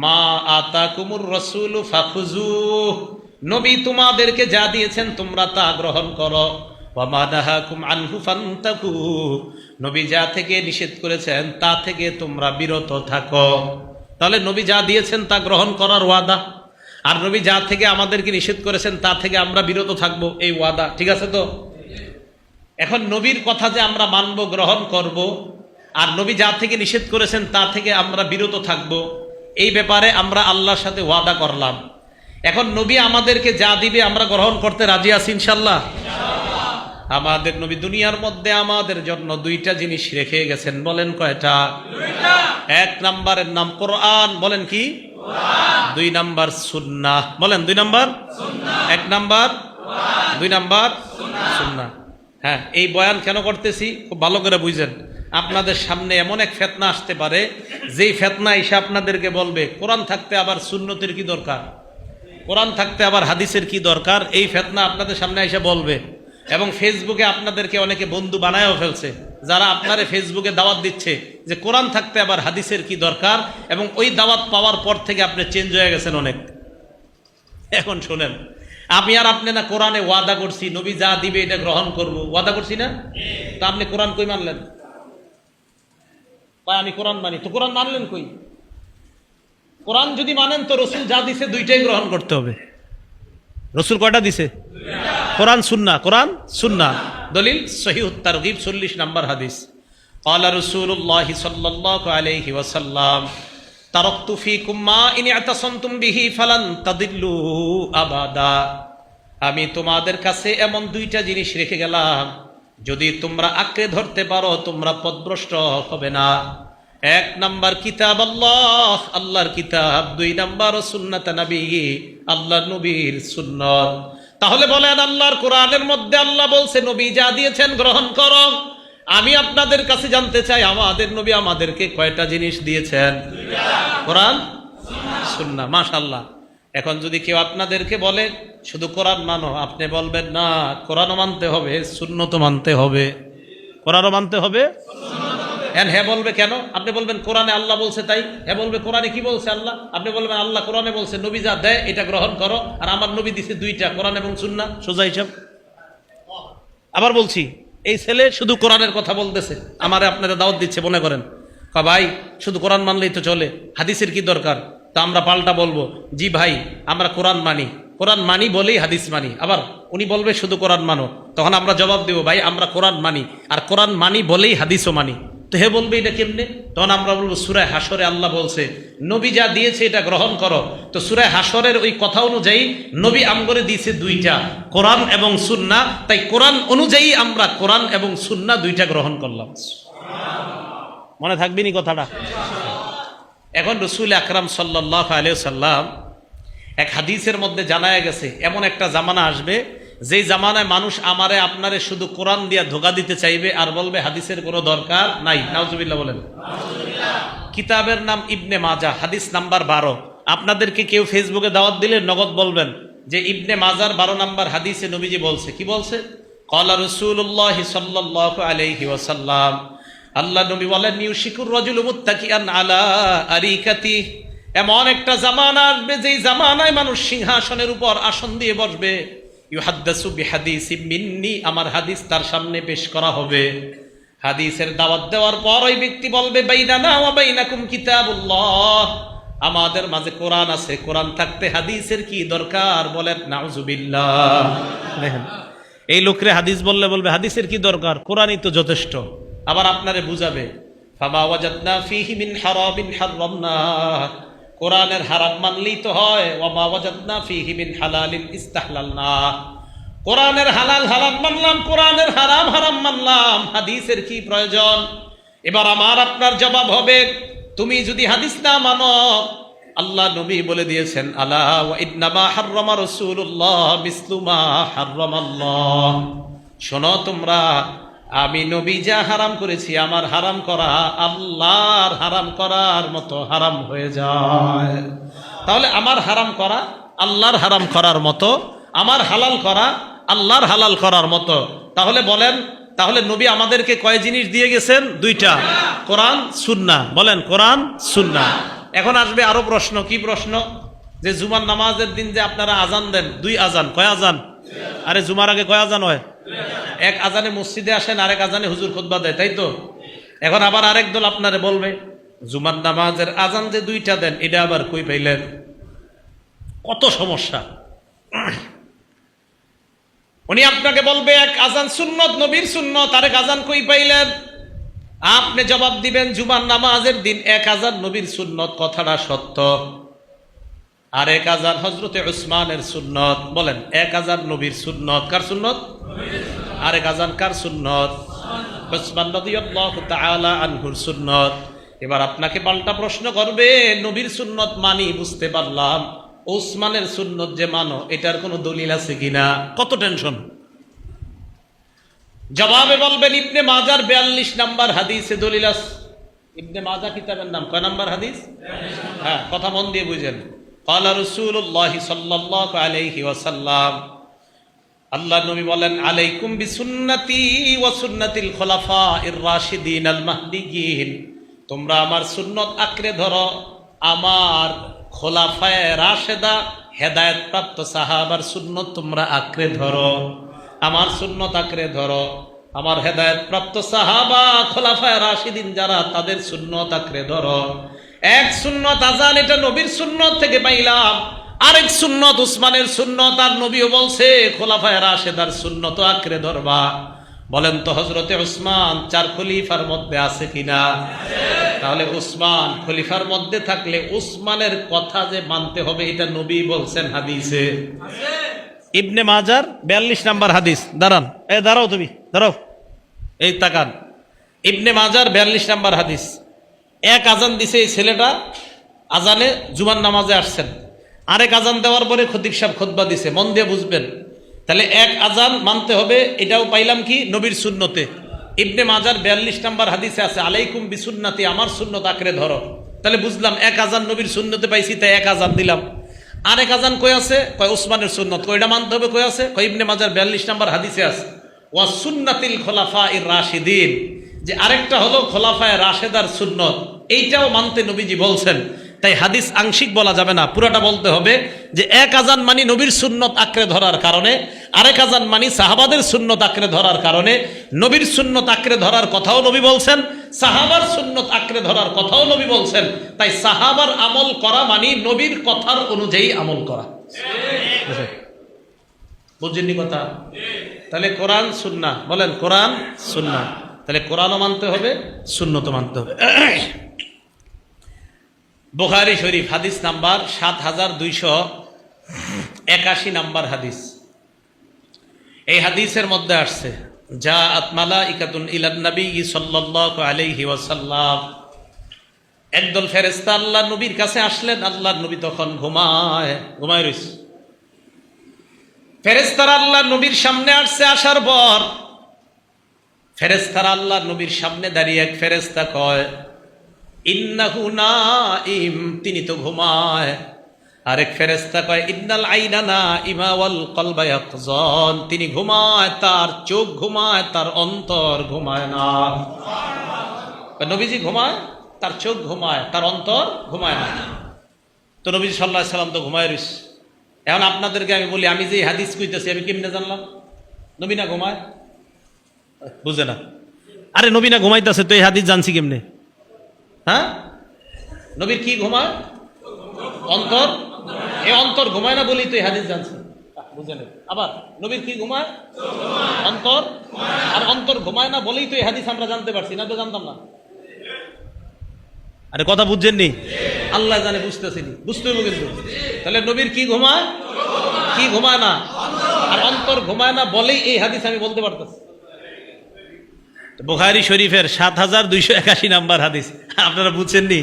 মা আতাকুমুর রাসূলু ফাখুযুহু, নবী তোমাদেরকে যা দিয়েছেন তোমরা তা গ্রহণ করো। ওয়া মা নাহাকুম আনহু ফান্তাকু, নবী যা থেকে নিষেধ করেছেন তা থেকে তোমরা বিরত থাকো। তাহলে নবী যা দিয়েছেন তা গ্রহণ করার ওয়াদা, আর নবী যা থেকে আমাদেরকে নিষেধ করেছেন তা থেকে আমরা বিরত থাকবো, এই ওয়াদা। ঠিক আছে তো? এখন নবীর কথা যে আমরা মানব, গ্রহণ করব, আর নবী যা থেকে নিষেধ করেছেন তা থেকে আমরা বিরত থাকব, এই ব্যাপারে আমরা আল্লাহর সাথে ওয়াদা করলাম। এখন নবী আমাদেরকে যা দিবে আমরা গ্রহণ করতে রাজি আছি ইনশাআল্লাহ। আমাদের নবী দুনিয়ার মধ্যে আমাদের জন্য 2টা জিনিস রেখে গেছেন, বলেন কয়টা? 1 নাম্বারের নাম কোরআন, বলেন কি? 2 নাম্বার সুন্নাহ, বলেন 2 নাম্বার। 1 নাম্বার, 2 নাম্বার সুন্নাহ। হ্যাঁ, এই বয়ান কেন করতেছি খুব ভালো করে বুঝেন। আপনাদের সামনে এমন এক ফিতনা আসতে পারে যেই ফিতনা এসে আপনাদেরকে বলবে কোরআন থাকতে আবার সুন্নতের কি দরকার, কোরআন থাকতে আবার হাদিসের কি দরকার। এই ফিতনা আপনাদের সামনে এসে বলবে, এবং ফেসবুকে আপনাদেরকে অনেকে বন্ধু বানায়ও ফেলছে, যারা আপনারে ফেসবুকে দাওয়াত দিচ্ছে যে কোরআন থাকতে আবার হাদিসের কি দরকার, এবং ওই দাওয়াত পাওয়ার পর থেকে আপনি চেঞ্জ হয়ে গেছেন অনেক। এখন শুনেন, আমি আর আপনি না কোরআনে ওয়াদা করছি নবী যা দিবে এটা গ্রহণ করব, ওয়াদা করছি না? তা আপনি কোরআন কই মানলেন? আমি কোরআন মানি, তো কোরআন মানলেন কই? কোরআন যদি মানেন তো রসুল যা দিছে 2টাই গ্রহণ করতে হবে। রসুল কয়টা দিছে? কোরআন সুন্নাহ, কোরআন সুন্নাহ। দলিল সহিহুত তারগিব 40 নম্বর হাদিস। ক্বালা রাসূলুল্লাহি সাল্লাল্লাহু আলাইহি ওয়াসাল্লাম তারাকতু ফীকুম মা ইন ইতাসামতুম বিহি ফালান তাদিল্লু আবাদা। আমি তোমাদের কাছে এমন 2টা জিনিস রেখে গেলাম, যদি তোমরা আঁকড়ে ধরতে পারো তোমরা পথভ্রষ্ট হবে না। 1 নাম্বার কিতাব আল্লাহ, আল্লাহর কিতাব। 2 নাম্বার সুন্নাত নবী, আল্লাহর নবীর সুন্নাত। তাহলে বলেন আল্লাহর কোরআনের মধ্যে আল্লাহ বলছে নবী যা দিয়েছেন গ্রহণ করো। আমি আপনাদের কাছে জানতে চাই আমাদের নবী আমাদেরকে কয়টা জিনিস দিয়েছেন? 2টা, কোরআন সুন্নাহ। মাশাআল্লাহ। এখন যদি কেউ আপনাদেরকে বলে শুধু কোরআন মানো, আপনি বলবেন না, কোরআনও মানতে হবে, সুন্নতও মানতে হবে। কোরআনও মানতে হবে, হ্যাঁ বলবে কেন? আপনি বলবেন কোরআনে আল্লাহ বলছে তাই। হ্যাঁ বলবে কোরআনে কি বলছে আল্লাহ? আপনি বলবেন আল্লাহ কোরআনে বলছে নবী যা দেয় এটা গ্রহণ করো, আর আমার নবী দিছে 2টা, কোরআন এবং সুন্নাহ। সোজা হিসাব। আবার বলছি, এই ছেলে শুধু কোরআনের কথা বলতেছে, আমারে আপনারা দাওয়াত দিচ্ছে, মনে করেন ভাই শুধু কোরআন মানলেই তো চলে, হাদিসের কি দরকার? তা আমরা পাল্টা বলবো, জি ভাই আমরা কোরআন মানি, কোরআন মানি বলেই হাদিস মানি। আবার উনি বলবে শুধু কোরআন মানো, তখন আমরা জবাব দেব ভাই আমরা কোরআন মানি, আর কোরআন মানি বলেই হাদিসও মানি। তো হে বলবে এটা কেমনে? তখন আমরা বলবো সূরা হাশরে আল্লাহ বলছে নবী যা দিয়েছে এটা গ্রহণ করো। তো সূরা হাশরের ওই কথা অনুযায়ী নবী আমগরে দিয়েছে দুইটা, কোরআন এবং সুন্নাহ। তাই কোরআন অনুযায়ী আমরা কোরআন এবং সুন্নাহ দুইটা গ্রহণ করলাম। মনে থাকবে নি কথাটা? এখন রাসূল আকরাম সাল্লাল্লাহু আলাইহি সাল্লাম এক হাদিসের মধ্যে জানায়া গেছে এমন একটা জামানা আসবে যেই জামানায় মানুষ আমারে আপনারে শুধু কোরআন দিয়া ধোকা দিতে চাইবে আর বলবে হাদিসের কোনো দরকার নাই। নাউজুবিল্লাহ বলেন। কিতাবের নাম ইবনে মাজাহ, হাদিস নাম্বার 12। আপনাদেরকে কেউ ফেসবুকে দাওয়াত দিলে নগদ বলবেন যে ইবনে মাজার 12 নাম্বার হাদিসে নবীজি বলছে। কি বলছে? ক্বালা রাসূলুল্লাহ সাল্লাল্লাহু আলাইহি ওয়াসাল্লাম, আল্লাহ নবী বলেন ইউশিকুর রাজুলু মুত্তাকিআন আলা আরিকাতি, এমন একটা জামানা আসবে যেই জামানায় মানুষ সিংহাসনের উপর আসন দিয়ে বসবে। ইউহাদ্দাসু বিহাদিসিম মিন্নি, আমার হাদিস তার সামনে পেশ করা হবে। হাদিসের দাওয়াত দেওয়ার পর ওই ব্যক্তি বলবে বাইনানা ওয়া বাইনাকুম কিতাবুল্লাহ, আমাদের মাঝে কোরআন আছে, কোরআন থাকতে হাদিসের কি দরকার? বলেন নাউজুবিল্লাহ। দেখেন এই লোকরে হাদিস বললে বলবে হাদিসের কি দরকার, কোরআনই তো যথেষ্ট। আবার আপনারে বুঝাবে ফামা ওয়াজাদনা ফীহি মিন হারামিন হারামনা, কোরআনের হারাম মানলেই তো হয়। ওয়ামা ওয়াজাদনা ফীহি মিন হালালিন ইস্তাহলালনা, কোরআনের হালাল হালাল মানলাম, কোরআনের হারাম হারাম মানলাম, হাদিসের কি প্রয়োজন? এবার আমার আপনার জবাব হবে তুমি যদি হাদিস না মানো, আল্লাহ নবী বলে দিয়েছেন আলা ওয়া ইন্নামা হাররামা রাসূলুল্লাহ মিসলু মা হাররামাল্লাহ, শোনো তোমরা, আমি নবী যা হারাম করেছি আমার হারাম করা আল্লাহর হারাম করার মতো হারাম হয়ে যায়। তাহলে আমার হারাম করা আল্লাহর হারাম করার মতো, আমার হালাল করা আল্লাহর হালাল করার মতো। তাহলে বলেন, তাহলে নবী আমাদেরকে কয় জিনিস দিয়ে গেছেন? দুইটা, কোরআন সুন্নাহ। বলেন কোরআন সুন্নাহ। এখন আসবে আরো প্রশ্ন। কি প্রশ্ন? যে জুমার নামাজের দিন যে আপনারা আজান দেন, 2 আজান, কয় আজান? আরে জুমার আগে কয় আজান হয়? এক আজানে মসজিদে আসেন, আরেক আজানে হুজুর খুতবা দেয়, তাই তো? এখন আবার আরেক দল আপনারে বলবে জুমার নামাজের আজান যে 2টা দেন এটা আবার কই পাইলেন? কত সমস্যা। উনি আপনাকে বলবে এক আজান সুন্নত, নবীর সুন্নত, আরেক আজান কই পাইলেন? আপনি জবাব দিবেন জুমার নামাজের দিন এক আজান নবীর সুন্নত, কথাটা সত্য। আরেক আজান হযরতে উসমানের সুন্নত। বলেন এক আজান নবীর সুন্নত, কার সুন্নত? আরেক আজান কার সুন্নত? উসমান রাদিয়াল্লাহু তাআলা আনহুর সুন্নত। এবার আপনাকে পাল্টা প্রশ্ন করবে, নবীর সুন্নত মানি বুঝতে পারলাম, উসমানের সুন্নত যে মানো এটার কোনো দলিল আছে কিনা? কত টেনশন। জবাবে বলবেন ইবনে মাজার 42 নাম্বার হাদিসে দলিল আছে। ইবনে মাজাহ কিতাবের নাম, কয় নাম্বার হাদিস? হ্যাঁ, কথা মন দিয়ে বুঝেন। ক্বালা রাসূলুল্লাহ সাল্লাল্লাহু আলাইহি ওয়াসাল্লাম, আল্লাহ নবী বলেন আলাইকুম বিসুন্নতি ওয়া সুন্নাতিল খুলাফাইর রাশিদিন আল মাহদিয়িন, তোমরা আমার সুন্নত আঁকড়ে ধরো, আমার খোলাফায়ে রাশেদা হেদায়েত প্রাপ্ত সাহাবার সুন্নত তোমরা আঁকড়ে ধরো, আমার সুন্নত আঁকড়ে ধরো, আমার হেদায়েত প্রাপ্ত সাহাবা খোলাফায়ে রাশিদিন যারা তাদের সুন্নত আঁকড়ে ধরো। এক সুন্নত আজান, এটা নবীর সুন্নত থেকে পাইলাম। আরেক সুন্নত উসমানের সুন্নত, আর নবীও বলছে খোলাফায়ে রাশেদার সুন্নত আঁকড়ে ধরবা। বলেন তো হযরতে উসমান 4 খলিফার মধ্যে আছে কিনা? তাহলে উসমান খলিফার মধ্যে থাকলে উসমানের কথা যে মানতে হবে এটা নবী বলছেন হাদিসে। ইবনে মাজার 42 নাম্বার হাদিস। দাঁড়ান, দাঁড়াও, তুমি দাঁড়াও, এই তাকান। ইবনে মাজার 42 নাম্বার হাদিস। এক আজান দিছে এই ছেলেটা, আজানে জুমার নামাজে আসছেন, আরেক আজান দেওয়ার পরে খতিব সাহেব খুতবা দিছে। মন দিয়ে বুঝবেন। তাহলে এক আজান মানতে হবে, এটাও পাইলাম কি? নবীর সুন্নতে। ইবনে মাজার 42 নাম্বার হাদিসে আছে আলাইকুম বিসুন্নতি, আমার সুন্নত আঁকড়ে ধরো। তাহলে বুঝলাম এক আজান নবীর সুন্নতে পাইছি, তাই এক আজান দিলাম। আরেক আজান কই আছে? কয় উসমানের সুন্নত। কয়টা মানতে হবে? কই আছে? কয় ইবনে মাজার 42 নাম্বার হাদিসে আছে ওয়া সুন্নাতিল খুলাফাইর রাশিদিন, যে আরেকটা হলো খোলাফায়ে রাশেদার সুন্নত, এইটাও মানতে নবীজি বলছেন। তাই হাদিস আংশিক বলা যাবে না, পুরাটা বলতে হবে। যে এক আজান মানি নবীর সুন্নত আঁকড়ে ধরার কারণে, আরেক আজান মানি সাহাবাদের সুন্নত আঁকড়ে ধরার কারণে। নবীর সুন্নত আঁকড়ে ধরার কথাও নবী বলছেন, সাহাবার সুন্নত আঁকড়ে ধরার কথাও নবী বলছেন। তাই সাহাবার আমল করা মানি নবীর কথার অনুযায়ী আমল করা। বুঝছেননি কথা? তাহলে কোরআন সুন্নাহ, বলেন কোরআন সুন্নাহ। তাহলে কোরআনও মানতে হবে, সুন্নতও মানতে হবে। বুখারী শরীফ হাদিস নাম্বার ৭,২৮১ নাম্বার হাদিস। এই হাদিসের মধ্যে আসছে জাআত মালাইকাতুন ইলান নবী সাল্লাল্লাহু আলাইহি ওয়াসাল্লাম, একদল ফেরেশতা আল্লাহর নবীর কাছে আসলেন। আল্লাহর নবী তখন ঘুমায় রইছে। ফেরেশতারা আল্লাহর নবীর সামনে আসছে। আসার পর ফেরেশতারা আল্লাহর নবীর সামনে দাঁড়িয়ে এক ফেরেশতা কয়, ইন্নাহু নাইম, তিনি তো ঘুমায়। আরেক ফেরেশতা কয়, ইন্নাল আইনা নাইমা ওয়াল কলবা ইয়াকযান, তিনি ঘুমায়, তার চোখ ঘুমায়, তার অন্তর ঘুমায় না। নবীজি ঘুমায়, তার চোখ ঘুমায়, তার অন্তর ঘুমায় না। তো নবীজি সাল্লাল্লাহু আলাইহি সাল্লাম তো ঘুমায় রইছে। এখন আপনাদেরকে আমি বলি, আমি যে হাদিস কইতেছি আমি কেমনে জানলাম নবী না ঘুমায়? বুঝে না? আরে নবী না ঘুমাইতেছে তো এই হাদিস জানছি কেমনে? হ্যাঁ, নবীর কি ঘুমায়? অন্তর। এই অন্তর ঘুমায় না বলি তো এই হাদিস জানছি, বুঝে নেই। আবার নবীর কি ঘুমায়? অন্তর। আর অন্তর ঘুমায় না বলেই তো এই হাদিস আমরা জানতে পারছি, না তো জানতাম না। আরে কথা বুঝছেননি? আল্লাহ জানে, বুঝতেছিনি, বুঝতে হইব কিন্তু। তাহলে নবীর কি ঘুমায়? কি ঘুমায় না? আর অন্তর ঘুমায় না বলেই এই হাদিস আমি বলতে পারতেছি। বুখারী শরীফের ৭,২৮১ নাম্বার হাদিস। আপনারা বুঝছেননি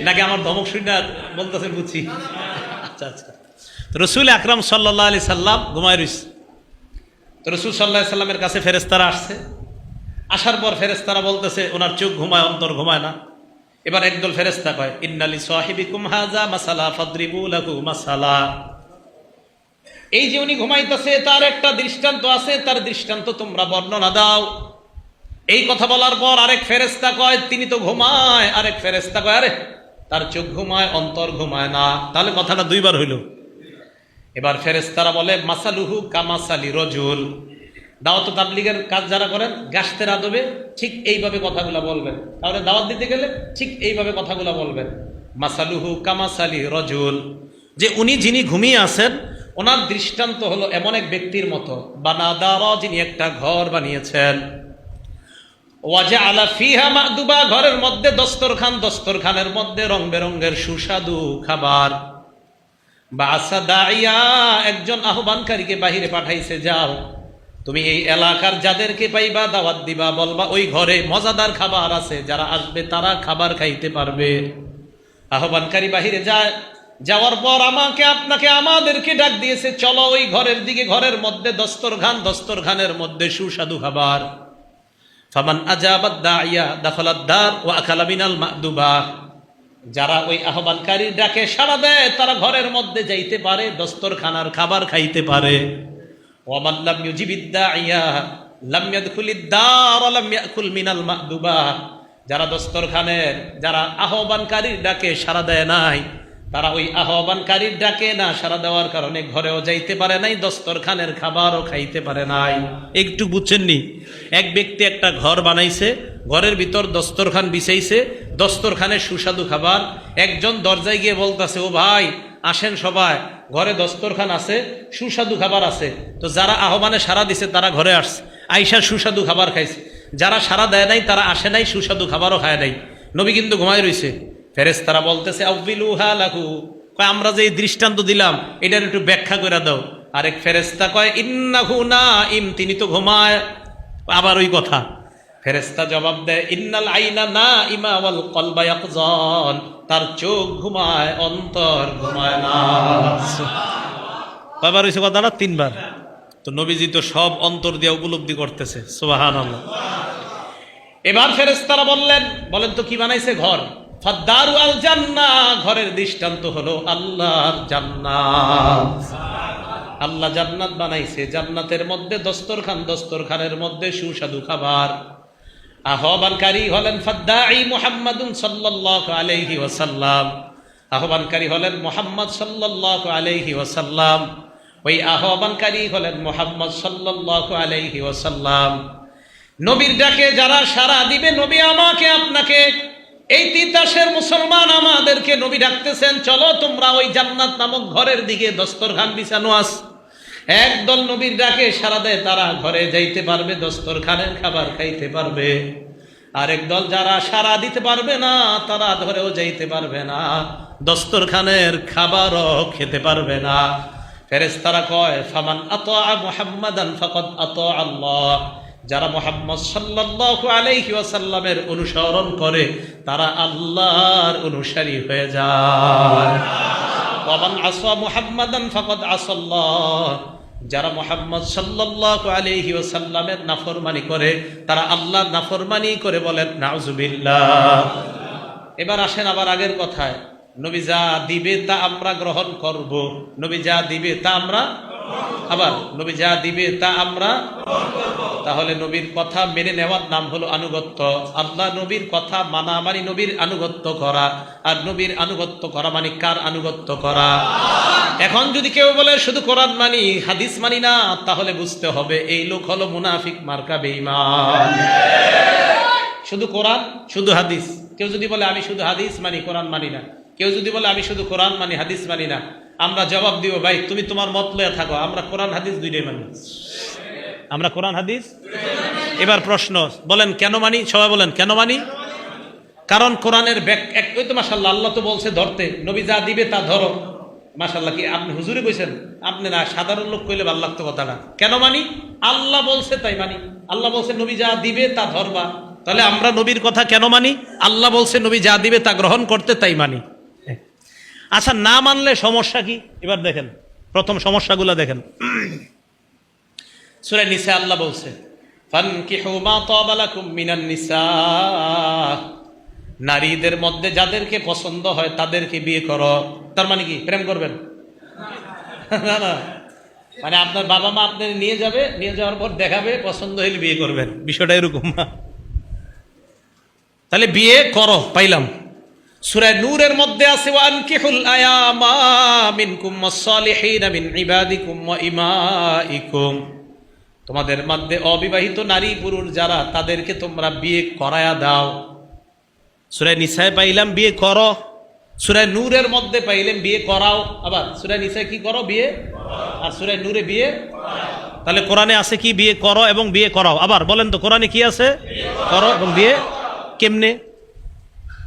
নাকি আমার ধমক শুনে বলতেছেন বুঝছি? আচ্ছা আচ্ছা। রসুল আকরাম সাল্লাল্লাহু আলাইহি সাল্লাম ঘুমায় রইছে। তো রসুল সাল্লাল্লাহু আলাইহি সাল্লামের কাছে ফেরেশতারা আসছে। আসার পর ফেরেশতারা বলতেছে ওনার চোখ ঘুমায়, অন্তর ঘুমায় না। এবার একদল ফেরেশতা কয়, ইন্নালি সাহিবিকুম হাযা মাসালা ফাদরিবু লাহু মাসালা, এই যে উনি ঘুমাইতেছে তার একটা দৃষ্টান্ত আছে, তার দৃষ্টান্ত তোমরা বর্ণনা দাও। এই কথা বলার পর আরেক ফেরেশতা কয়, তিনি তো ঘুমায়। আরেক ফেরেশতা কয়, আরে তার চোখ ঘুমায়, অন্তর ঘুমায় না। তাহলে কথাটা দুইবার হইল। এবার ফেরেশতারা বলে, মাসালুহু কামাসালি রজুল, দাওয়াত তাবলীগের কাজ যারা করেন গাশতের আদবে ঠিক এইভাবে কথাগুলো বলবেন। তাহলে দাওয়াত দিতে গেলে ঠিক এইভাবে কথাগুলো বলবেন। মাসালুহু কামাসালি রজুল, যে উনি যিনি ঘুমিয়ে আছেন ওনার দৃষ্টান্ত হলো এমন এক ব্যক্তির মতো, বানাদারা, যিনি একটা ঘর বানিয়েছেন, ওয়াজআলা ফিহা মা'দুবা, ঘরের মধ্যে দস্তরখান, দস্তরখানের মধ্যে রং বেরঙের সুস্বাদু খাবার, বাসা দাইয়া, একজন আহ্বানকারীকে বাহিরে পাঠাইছে, যাও তুমি এই এলাকার যাদেরকে পাইবা দাওয়াত দিবা, বলবা ওই ঘরে মজাদার খাবার আছে, যারা আসবে তারা খাবার খাইতে পারবে। আহ্বানকারী বাহিরে যায়, যাওয়ার পর আমাকে আপনাকে আমাদেরকে ডাক দিয়েছে, চলো ওই ঘরের দিকে। ঘরের মধ্যে দস্তরখান, দস্তরখানের মধ্যে সুস্বাদু খাবার। ফামান আজাবাদ দাইয়া দাখালাদ দার ওয়া আকালা মিনাল মা'দুবা, যারা ওই আহ্বানকারীর ডাকে সাড়া দেয় তারা ঘরের মধ্যে যাইতে পারে, দস্তরখানার খাবার খাইতে পারে। ওয়া মান লাম ইউজিবিদ দাইয়া লাম ইয়াদখুলিদ দার ওয়া লাম ইয়াকুল মিনাল মা'দুবা, যারা দস্তরখানের, যারা আহ্বানকারীর ডাকে সাড়া দেয় নাই, তারা ওই আহ্বানকারীর ডাকে না সাড়া দেওয়ার কারণে ঘরেও যাইতে পারে নাই, দস্তরখানের খাবারও খাইতে পারে নাই। একটু বুঝছেননি? এক ব্যক্তি একটা ঘর বানাইছে, ঘরের ভিতর দস্তরখান বিছাইছে, দস্তরখানে সুস্বাদু খাবার। একজন দরজায় গিয়ে বলতেছে, ও ভাই আসেন সবাই, ঘরে দস্তরখান আছে, সুস্বাদু খাবার আছে। তো যারা আহ্বানে সাড়া দিছে তারা ঘরে আসছে, আইসা সুস্বাদু খাবার খাইছে। যারা সাড়া দেয় নাই তারা আসে নাই, সুস্বাদু খাবারও খায় নাই। নবী কিন্তু ঘুমায় রইছে। ফেরেশতারা বলতেছে, আউবিলুহা লাহু, কয় আমরা যে দৃষ্টান্ত দিলাম এটার একটু ব্যাখ্যা করে দাও। আরেক ফেরেশতা কয়, ইন্নাহু নাইম, তিনি তো ঘুমায়। আবার ওই কথা। ফেরেশতা জবাব দেয়, ইন্নাল আইনা নাইমা ওয়াল কলবা ইয়াকযান, তার চোখ ঘুমায়, অন্তর ঘুমায় না। কয়বার হইছে কথাটা? তিনবার। তো নবীজি তো সব অন্তর দিয়ে উপলব্ধি করতেছে। সুবহানাল্লাহ। এবার ফেরেশতারা বলেন তো কি বানাইছে? ঘর। ফাদ্দারু আল জান্নাহ, ঘরের দৃষ্টান্ত হলো আল্লাহর জান্নাত। আল্লাহ জান্নাত বানাইছে, জান্নাতের মধ্যে দস্তরখান, দস্তরখানের মধ্যে সুস্বাদু খাবার। আহ্বানকারী হলেন ফাদ্দাঈ মুহাম্মাদুন সাল্লাল্লাহু আলাইহি ওয়াসাল্লাম, আহ্বানকারী হলেন মুহাম্মদ সাল্লাল্লাহু আলাইহি ওয়াসাল্লাম। ওই আহ্বানকারী হলেন মুহাম্মদ সাল্লাল্লাহু আলাইহি ওয়াসাল্লাম। নবীর ডাকে যারা সাড়া দিবে, নবী আমাকে আপনাকে এই তিতাসের মুসলমান আমাদেরকে নবী ডাকতেছেন, চলো তোমরা ওই জান্নাত নামক ঘরের দিকে, দস্তরখান বিছানো আছে। একদল নবীর ডাকে সারা দেয়, তারা ঘরে যাইতে পারবে, দস্তরখানের খাবার খাইতে পারবে। আরেক দল যারা সারা দিতে পারবে না, তারা ধরেও যাইতে পারবে না, দস্তরখানের খাবারও খেতে পারবে না। ফেরেশতারা কয়, ফামান আতা মুহাম্মাদান ফাকাদ আতা আল্লাহ, যারা মুহাম্মদ সাল্লাল্লাহু আলাইহি ওয়াসাল্লামের অনুসরণ করে তারা আল্লাহর অনুসারী হয়ে যায়। ওয়ামান আসা মুহাম্মাদান ফাকাদ আসাল্লাহ, যারা মুহাম্মদ সাল্লাল্লাহু আলাইহি ওয়াসাল্লামের নাফরমানি করে তারা আল্লাহর নাফরমানি করে, বলেন নাউজুবিল্লাহ। এবার আসেন আবার আগের কথায়, নবী যা দিবে তা আমরা গ্রহণ করব, নবী যা দিবে তা আমরা, আবার নবী যা দিবে তা আমরা। তাহলে নবীর কথা মেনে নেওয়ার নাম হলো আনুগত্য। আল্লাহ নবীর কথা মানা মানে নবীর আনুগত্য করা, আর নবীর আনুগত্য করা মানে কার আনুগত্য করা? এখন যদি কেউ বলে শুধু কোরআন মানি হাদিস মানি না, তাহলে বুঝতে হবে এই লোক হলো মুনাফিক মার্কা বেঈমান। শুধু কোরআন শুধু হাদিস, কেউ যদি বলে আমি শুধু হাদিস মানি কোরআন মানি না, কেউ যদি বলে আমি শুধু কোরআন মানি হাদিস মানি না, আমরা জবাব দিব, ভাই তুমি তোমার মত লয়ে থাকো, আমরা কোরআন হাদিস দুইটাই মানি, আমরা কোরআন হাদিস। এবার প্রশ্ন, বলেন কেন মানি? সবাই বলেন কেন মানি? কারণ কোরআনের ওই তো মাশাআল্লাহ, আল্লাহ তো বলছে ধরতে, নবী যা দিবে তা ধরো। মাশাআল্লাহ, কি আপনি হুজুরে কইছেন? আপনি না, সাধারণ লোক কইলে ভালো লাগতো কথাটা। কেন মানি? আল্লাহ বলছে তাই মানি। আল্লাহ বলছে নবী যা দিবে তা ধরবা, তাহলে আমরা নবীর কথা কেন মানি? আল্লাহ বলছে নবী যা দিবে তা গ্রহণ করতে, তাই মানি। আচ্ছা, না মানলে সমস্যা কি? এবার দেখেন প্রথম সমস্যাগুলো দেখেন। সূরা নিসা আল্লাহ বলছে, ফানকিহু মা তাবা লাকুম মিনান নিসা, নারীদের মধ্যে যাদেরকে পছন্দ হয় তাদেরকে বিয়ে করো। তার মানে কি প্রেম করবেন? না না, মানে আপনার বাবা মা আপনার নিয়ে যাবে, নিয়ে যাওয়ার পর দেখাবে, পছন্দ হইলে বিয়ে করবেন, বিষয়টা এরকম না। তাহলে বিয়ে করো, পাইলাম। সূরা নূরের মধ্যে আছে, ওয়ানকিহুল আয়ামা মিনকুম ওয়াস-সালিহিনা মিন ইবাদিকুম ওয়া ইমাইকুম, তোমাদের মধ্যে অবিবাহিত নারী পুরুষ যারা, তাদেরকে তোমরা বিয়ে করায়া দাও। সূরা নিসায় পাইলাম বিয়ে করো, সূরা নূরের মধ্যে পাইলাম বিয়ে করাও। আবার সূরা নিসায় কি করো? বিয়ে। আর সূরা নূরে বিয়ে। তাহলে কোরআনে আছে কি? বিয়ে করো এবং বিয়ে করাও। আবার বলেন তো কোরআনে কি আছে? করো এবং বিয়ে। কেমনে?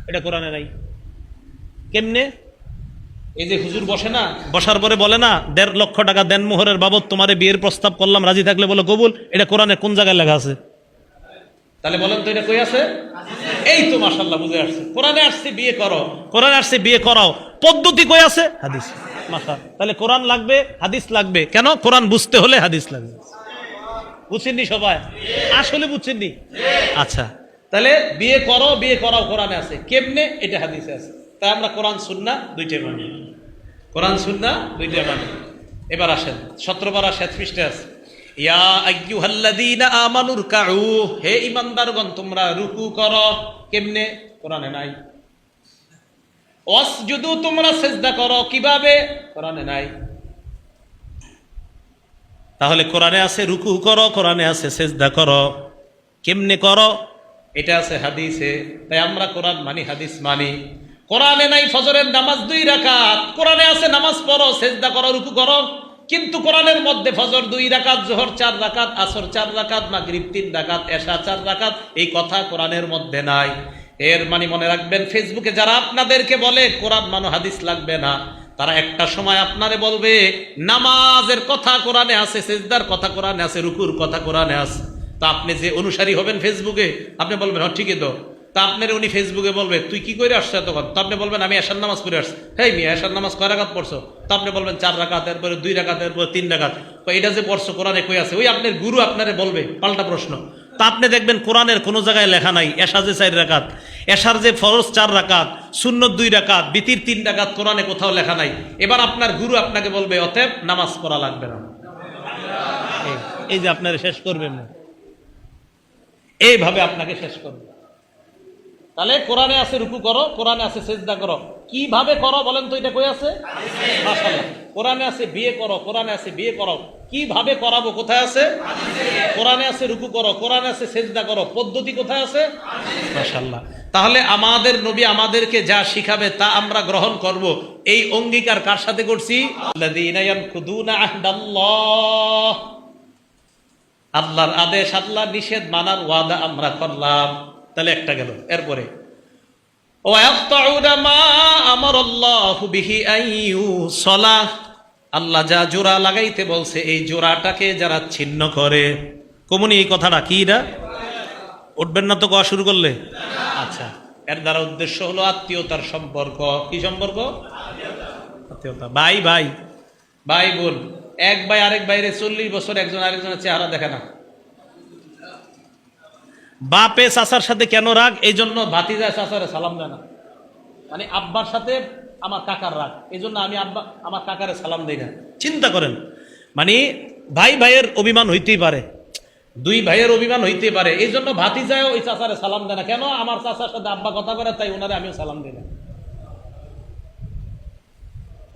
এটা কোরআনে নাই। কেমনে? এই যে হুজুর বসে না, বসার পরে বলে না 1.5 লক্ষ টাকা দেন মোহরের বাবদ, তোমারে বিয়ের প্রস্তাব করলাম, রাজি থাকলে বলো কবুল। এটা কোরআনে কোন জায়গায় লেখা আছে? তাহলে বলেন তো এটা কই আছে? এই তো মাশাআল্লাহ বুঝে আসছে, কোরআনে আসছে বিয়ে করো, কোরআনে আসছে বিয়ে করাও। পদ্ধতি কই আছে? হাদিস। মাশাআল্লাহ, তাহলে কোরআন লাগবে, হাদিস লাগবে। কেন? কোরআন বুঝতে হলে হাদিস লাগবে। বুঝছেননি সবাই? আসলে বুঝছেননি? আচ্ছা, তাহলে বিয়ে করো বিয়ে করাও কোরআনে আছে, কেমনে? এটা হাদিসে আছে। তাই আমরা কোরআন সুন্নাহ দুইটাই মানি, কোরআন সুন্নাহ দুইটাই মানি। এবার আসেন 17 পারা 7 পৃষ্ঠাে আছে, ইয়া আইয়ুহাল্লাযীনা আমানুর কাউ, হে ঈমানদারগণ তোমরা রুকু করো। কেমনে? কোরআনে নাই। ওয়াসজুদু, তোমরা সিজদা করো। কিভাবে? কোরআনে নাই। তাহলে কোরআনে আছে রুকু করো, কোরআনে আছে সিজদা করো, কেমনে করো? এটা আছে হাদিসে। তাই আমরা কোরআন মানি, হাদিস মানি। কোরআনে নাই ফজরের নামাজ 2 রাকাত, কোরআনে আছে নামাজ পড়ো, সিজদা করো, রুকু করো। কিন্তু কোরআনের মধ্যে ফজর 2 রাকাত, যোহর 4 রাকাত, আসর 4 রাকাত, মাগরিব 3 রাকাত, এশা 4 রাকাত, এই কথা কোরআনের মধ্যে নাই। এর মানে মনে রাখবেন, ফেসবুকে যারা আপনাদেরকে বলে কোরআন মানো হাদিস লাগবে না, তারা একটা সময় আপনারে বলবে নামাজের কথা কোরআনে আছে, সিজদার কথা কোরআনে আছে, রুকুর কথা কোরআনে আছে। তা আপনি যে অনুসারী হবেন ফেসবুকে, আপনি বলবেন হ্যাঁ ঠিকই তো। তা আপনার উনি ফেসবুকে বলবে তুই কি করে আসছো এতক্ষণ? তো আপনি বলবেন আমি এশার নামাজ পড়ে আসছি। হেই মিয়া, এশার নামাজ কয় রাকাত পড়ছো? তো আপনি বলবেন 4 রাকাত, এরপরে 2 রাকাত, এরপরে 3 রাকাত। এটা যে পড়ছো কোরআনে কই আছে? ওই আপনার গুরু আপনারে বলবে, পাল্টা প্রশ্ন। তা আপনি দেখবেন কোরআনের কোনো জায়গায় লেখা নাই এশা যে 4 রাকাত, এশার যে ফরজ 4 রাকাত, সুন্নত 2 রাকাত, বিতির 3 রাকাত, কোরআনে কোথাও লেখা নাই। এবার আপনার গুরু আপনাকে বলবে অতএব নামাজ পড়া লাগবে না। এই যে আপনারা শেষ করবেন না, এইভাবে আপনাকে শেষ করবে। তাহলে কোরআনে আছে রুকু করো, কোরআনে আছে সিজদা করো, কিভাবে করো বলেন তো, এটা কই আছে? মাশাআল্লাহ, কোরআনে আছে বিয়ে করো, কোরআনে আছে বিয়ে করো। কিভাবে করাবো কোথায় আছে? কোরআনে আছে রুকু করো, কোরআনে আছে সেজদা করো। পদ্ধতি কোথায় আছে? মাশাআল্লাহ। তাহলে আমাদের নবী আমাদেরকে যা শিখাবে তা আমরা গ্রহণ করব, এই অঙ্গীকার কার সাথে করছি? আল্লাযীনা ইয়ানকুদুনা আহদাল্লাহ, আল্লাহর আদেশ আল্লাহর নিষেধ মানার ওয়াদা আমরা করলাম। তাহলে একটা গেল। এরপরে ওয়ায়াকতাউনা মা আমারাল্লাহু বিহি আইয়ুসালাহ, আল্লাহ যা জোড়া লাগাইতে বলছে এই জোড়াটাকে যারা ছিন্ন করে। কমুনি এই কথাটা কি? না উঠবেন না তো কোয়া শুরু করলে? আচ্ছা, এর দ্বারা উদ্দেশ্য হলো আত্মীয়তার সম্পর্ক। কি সম্পর্ক? আত্মীয়তা। ভাই ভাই, ভাই বোন, এক ভাই আরেক ভাইরে 40 বছর একজন আরেকজনের চেহারা দেখে না। বাপে চাচার সাথে কেন রাগ? এই জন্য ভাতিজা চাচারে সালাম দেয় না। মানে আব্বার সাথে আমার কাকার রাগ, এই জন্য আমি আব্বা আমার কাকারে সালাম দিই না। চিন্তা করেন, মানে ভাই ভাইয়ের অভিমান হইতেই পারে, দুই ভাইয়ের অভিমান হইতে পারে, এই জন্য ভাতিজায় ওই চাচারে সালাম দেয় না। কেন? আমার চাচার সাথে আব্বা কথা করে, তাই ওনারে আমিও সালাম দিই না।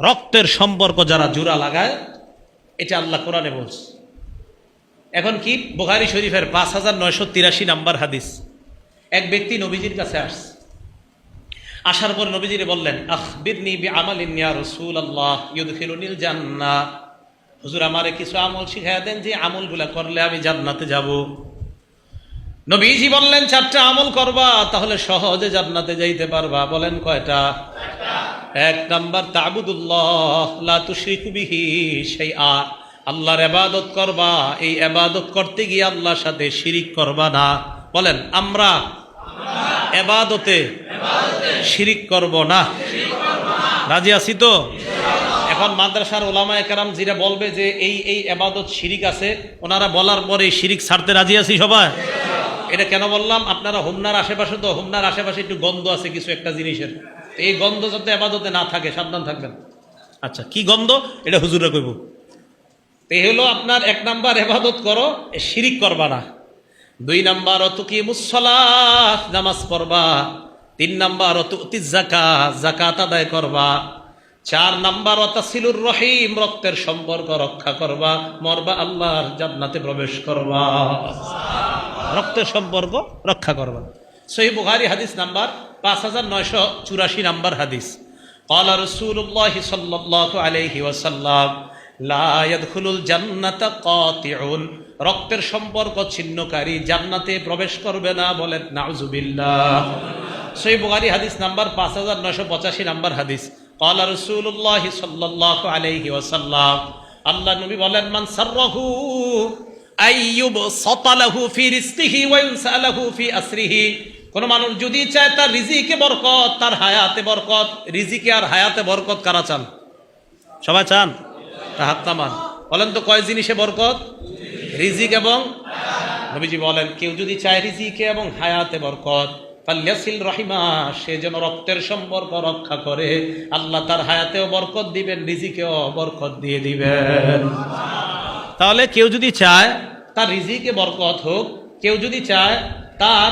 রক্তের সম্পর্ক যারা জোড়া লাগায়, এটা আল্লাহ কোরআনে বলছে। এখন কি? বুখারী শরীফের 5983 নাম্বার হাদিস। এক ব্যক্তি নবীজির কাছে আসছে, আসার পর নবীজিরে বললেন, আখবিরনি বিআমালিন ইয়া রাসূলুল্লাহ ইউদখিলুনিল জান্নাহ, হুজুর আমারে কিছু আমল শিখাইয়া দেন যে আমলগুলা করলে আমি জান্নাতে যাব। নবীজি বললেন, 4টা আমল করবা, তাহলে সহজে জান্নাতে যাইতে পারবা। বলেন কয়টা? 1 নাম্বার তা'বুদুল্লাহ লা তুশরিকু বিহি শাইআ, আল্লাহর ইবাদত করবা, এই ইবাদত করতে গিয়ে আল্লাহর সাথে শিরিক করবা না। বলেন আমরা ইবাদতে শিরিক করব না। রাজি আছি তো? এখন মাদ্রাসার ওলামায়ে কেরাম যারা বলবে যে এই এই ইবাদত শিরিক আছে, ওনারা বলার পরে শিরিক ছাড়তে রাজি আছি সবাই? এটা কেন বললাম? আপনারা হোমনার আশেপাশে, তো হোমনার আশেপাশে একটু গন্ধ আছে কিছু একটা জিনিসের, এই গন্ধ যাতে ইবাদতে না থাকে সাবধান থাকবেন। আচ্ছা, কি গন্ধ? এটা হুজুরে কইব। এই হলো আপনার 1 নাম্বার, ইবাদত করো, শিরিক করবা না। 2 নাম্বার তুকিমুস সালাহ, নামাজ পড়বা। 3 নাম্বার তুতিজ যাকাত, যাকাত আদায় করবা। 4 নাম্বার তাসিলুর রহিম, রক্তের সম্পর্ক রক্ষা করবা। মরবা আল্লাহর জান্নাতে প্রবেশ করবা। রক্তের সম্পর্ক রক্ষা করবা। সহিহ বুখারী হাদিস নাম্বার 5984 নাম্বার হাদিস। ক্বালা রাসূলুল্লাহ সাল্লাল্লাহু আলাইহি ওয়াসাল্লাম লা ইয়াদখুলুল জান্নাতা কাতিউন, রক্তের সম্পর্ক ছিন্নকারী জান্নাতে প্রবেশ করবে না। বলেন নাউযুবিল্লাহ। সহিহ বুখারী হাদিস নাম্বার 5985 নাম্বার হাদিস। ক্বালা রাসূলুল্লাহ সাল্লাল্লাহু আলাইহি ওয়াসাল্লাম, আল্লাহ নবী বলেন, মান সাররাহু আইয়ুবসাতা লাহু ফি রিজকিহি ওয়া ইনসালাহু ফি আসরিহি, কোন মানুষ যদি চায় তার রিজিকে বরকত, তার হায়াতে বরকত। রিজিকে আর হায়াতে বরকত কারা চান? সবাই চান? হাত নামান। বলেন তো কয় জিনিসে বরকত? রিজিক এবং নবীজি বলেন, কেউ যদি চায় রিজিকে এবং হায়াতে বরকত, ফালইয়াসিল রাহিমা, সে যেন রক্তের সম্পর্ক রক্ষা করে। আল্লাহ তার হায়াতেও বরকত দিবেন, রিজিকেও বরকত দিয়ে দিবেন। তাহলে কেউ যদি চায় তার রিজিকে বরকত হোক, কেউ যদি চায় তার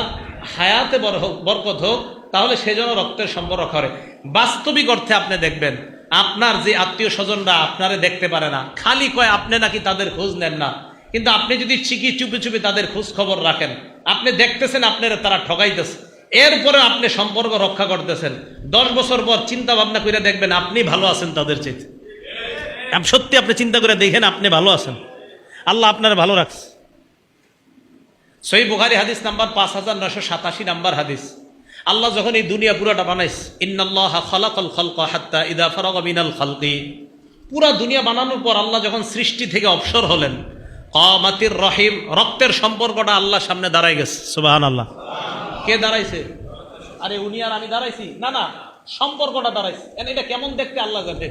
হায়াতে বরকত হোক, তাহলে সে যেন রক্তের সম্পর্ক করে। বাস্তবিক অর্থে আপনি দেখবেন, আপনার যে আত্মীয় স্বজনরা আপনারে দেখতে পারে না, খালি কয় আপনি নাকি তাদের খোঁজ নেন না, কিন্তু আপনি যদি ঠিকই চুপি চুপি তাদের খোঁজ খবর রাখেন, আপনি দেখতেছেন আপনারা তারা ঠকাইতেছে, এরপরে আপনি সম্পর্ক রক্ষা করতেছেন। 10 বছর পর চিন্তা ভাবনা করে দেখবেন আপনি ভালো আছেন তাদের চাইতে। সত্যি আপনি চিন্তা করে দেখেন আপনি ভালো আছেন, আল্লাহ আপনারা ভালো রাখছে। সহিহ বুখারী হাদিস নাম্বার 5987 নাম্বার হাদিস। আল্লাহ যখন এই দুনিয়া পুরাটা বানাইছে, ইন্নাল্লাহা খালাকাল খালকা হাত্তা ইযা ফারাগা মিনাল খালকি, পুরা দুনিয়া বানানোর পর আল্লাহ যখন সৃষ্টি থেকে অবসর হলেন, কামাতির রহিম, রক্তের সম্পর্কটা আল্লাহর সামনে দাঁড়ায় গেছে। সুবহানাল্লাহ। কে দাঁড়াইছে? আরে উনি আর আমি দাঁড়াইছি না, না, সম্পর্কটা দাঁড়াইছে। এটা কেমন দেখতে আল্লাহ জানে।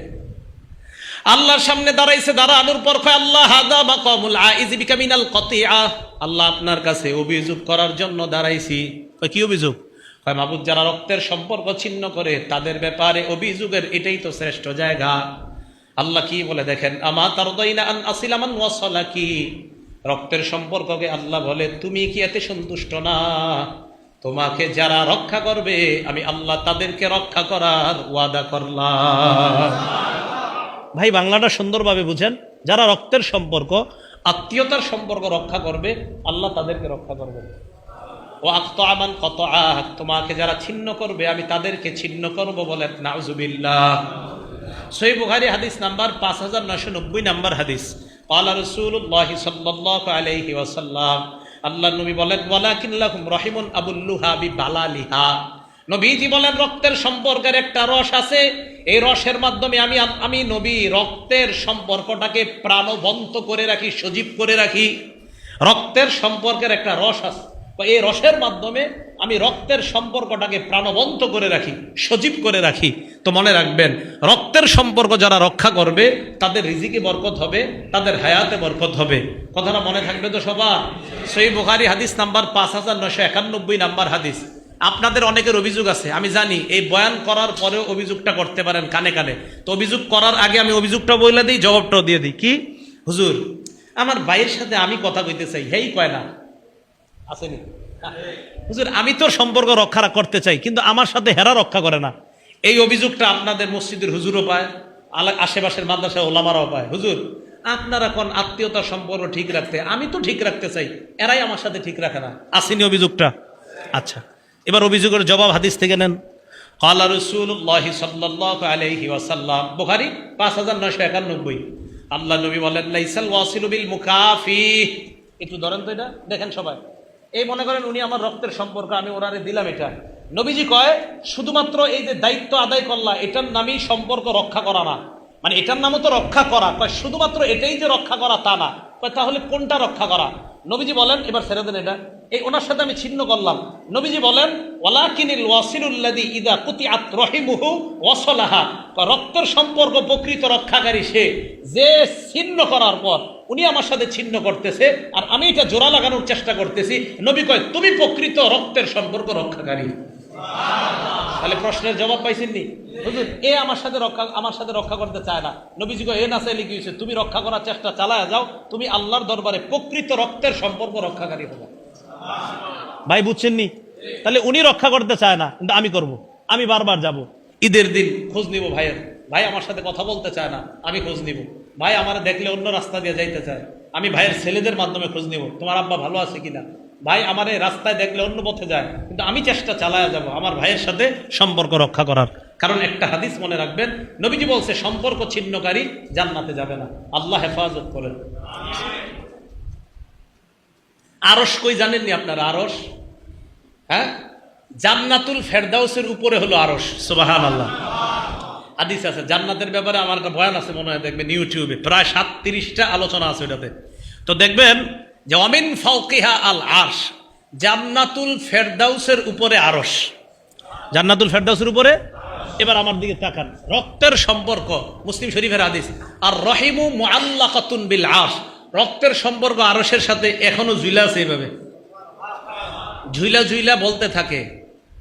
আল্লাহর সামনে দাঁড়াইছে, দাঁড়ানোর পর কয় আল্লাহ হাদা মাকামুল আইজ বিকা মিনাল কতিআ, আল্লাহ আপনার কাছে অভিযোগ করার জন্য দাঁড়াইছি। কি অভিযোগ? কয় মাবুদ, যারা রক্তের সম্পর্ক ছিন্ন করে তাদের ব্যাপারে অভিযোগের এটাই তো শ্রেষ্ঠ জায়গা। আল্লাহ কি বলে দেখেন, আমা তারদাইনা আন আসিলা মান ওয়াসালাকি, রক্তের সম্পর্ককে আল্লাহ বলে তুমি কি এতে সন্তুষ্ট না? তোমাকে যারা রক্ষা করবে আমি আল্লাহ তাদেরকে রক্ষা করার ওয়াদা করলাম। ভাই বাংলাটা সুন্দরভাবে বুঝেন, যারা রক্তের সম্পর্ক, আত্মীয়তার সম্পর্ক রক্ষা করবে আল্লাহ তাদেরকে রক্ষা করবে। ও আক্তামান কতআ, তোমাকে যারা ছিন্ন করবে আমি তাদেরকে ছিন্ন করব বলেন নাউজুবিল্লাহ। সহিহ বুখারী হাদিস নাম্বার 5990 নাম্বার হাদিস। ক্বালা রাসূলুল্লাহ সাল্লাল্লাহু আলাইহি ওয়াসাল্লাম, আল্লাহর নবী বলেন ওয়ালাকিন লাকুম রাহিমুন আবুল্লুহা বিবালালিহা, নবীজি বলেন রক্তের সম্পর্কের একটা রস আছে, এই রসের মাধ্যমে আমি নবী রক্তের সম্পর্কটাকে প্রাণবন্ত করে রাখি, সজীব করে রাখি। রক্তের সম্পর্কের একটা রস আছে, এই রসের মাধ্যমে আমি রক্তের সম্পর্কটাকে প্রাণবন্ত করে রাখি, সজীব করে রাখি। তো মনে রাখবেন, রক্তের সম্পর্ক যারা রক্ষা করবে তাদের রিজিকে বরকত হবে, তাদের হায়াতে বরকত হবে। কথাটা মনে থাকবে তো সবার? সহিহ বুখারী হাদিস নাম্বার 5991 নাম্বার হাদিস। আপনাদের অনেকের অভিযোগ আছে, আমি জানি, এই বয়ান করার পরেও অভিযোগটা করতে পারেন কানে কানে। তো অভিযোগ করার আগে আমি অভিযোগটা বলে দিই, জবাবটাও দিয়ে দিই। কি হুজুর, আমার ভাইয়ের সাথে আমি কথা কইতে চাই, হেই কয় না, আসেনি হুজুর, আমি তোর সম্পর্ক রক্ষা করতে চাই কিন্তু আমার সাথে হেরা রক্ষা করে না। এই অভিযোগটা আপনাদের মসজিদের হুজুরও পায়, আশেপাশের মাদ্রাসা ওলামারাও পায়। হুজুর, আপনারা কোন আত্মীয়তার সম্পর্ক ঠিক রাখতে, আমি তো ঠিক রাখতে চাই, এরাই আমার সাথে ঠিক রাখে না। আসেনি অভিযোগটা? আচ্ছা, এবার অভিযোগের জবাব হাদিস থেকে নেন। ক্বালা রাসূলুল্লাহ সাল্লাল্লাহু আলাইহি ওয়াসাল্লাম, বুখারী 5991। আল্লাহ নবী বলেন লাইসাল ওয়াসিলু বিল মুকাফি। একটু ধরেন তো, এটা দেখেন সবাই, এই মনে করেন উনি আমার রক্তের সম্পর্ক, আমি ওনারে দিলাম এটা। নবীজি কয় শুধুমাত্র এই যে দায়িত্ব আদায় করলা এটার নামই সম্পর্ক রক্ষা করা না, মানে এটার নামও তো রক্ষা করা। কয় শুধুমাত্র এটাই যে রক্ষা করা তা না। কয় তাহলে কোনটা রক্ষা করা? নবীজি বলেন, এবার ছেড়ে দেন এটা, এই ওনার সাথে আমি ছিন্ন করলাম। নবীজি বলেন ওয়ালাকিনিল ওয়াসিলুল্লাযী ইযা কুতিআত রাহিমুহু ওয়াসালাহা, রক্তের সম্পর্ক প্রকৃত রক্ষাকারী সে যে ছিন্ন করার পর উনি আমার সাথে ছিন্ন করতেছে আর আমি এটা জোড়া লাগানোর চেষ্টা করতেছি। নবী কয় তুমি প্রকৃত রক্তের সম্পর্ক রক্ষাকারী। তাহলে প্রশ্নের জবাব পাইছেন নি? হুজুর, এ আমার সাথে রক্ষা করতে চায় না। নবীজি কয় এ না চাইলে কি হয়েছে, তুমি রক্ষা করার চেষ্টা চালায় যাও, তুমি আল্লাহর দরবারে প্রকৃত রক্তের সম্পর্ক রক্ষাকারী হবে। ভাই বুঝছেন নি? তাহলে উনি রক্ষা করতে চায় না কিন্তু আমি করব। আমি বারবার যাব, ঈদের দিন খোঁজ নিব ভাইয়ের, ভাই আমার সাথে কথা বলতে চায় না, আমি খোঁজ নিব। ভাই আমার দেখলে অন্য রাস্তা দিয়ে যাইতে চায়, আমি ভাইয়ের ছেলেদের মাধ্যমে খোঁজ নিব, তোমার আব্বা ভালো আছে কিনা। ভাই আমার এই রাস্তায় দেখলে অন্য পথে যায়, কিন্তু আমি চেষ্টা চালায়া যাব আমার ভাইয়ের সাথে সম্পর্ক রক্ষা করার। কারণ একটা হাদিস মনে রাখবেন, নবীজি বলছে সম্পর্ক ছিন্নকারী জান্নাতে যাবে না। আল্লাহ হেফাজত করেন। আরশ কই জানেননি আপনারা? আরশ, হ্যাঁ, জান্নাতুল ফেরদাউসের উপরে হলো আরশ। সুবহানাল্লাহ। হাদিস আছে জান্নাতের ব্যাপারে, আমার একটা বয়ান আছে মনে হয়, দেখবেন ইউটিউবে প্রায় 37টা আলোচনা আছে ওটাতে। তো দেখবেন যে অমিন ফাওকিহা আল আরশ, জান্নাতুল ফেরদাউসের উপরে আরশ, জান্নাতুল ফেরদাউসের উপরে। এবার আমার দিকে তাকান, রক্তের সম্পর্ক, মুসলিম শরীফের হাদিস, আর রহিমু মুআল্লাকাতুন বিল আরশ, রক্তের সম্পর্ক আরশের সাথে এখনো ঝুলা আছে, এইভাবে ঝুইলা ঝুইলা বলতে থাকে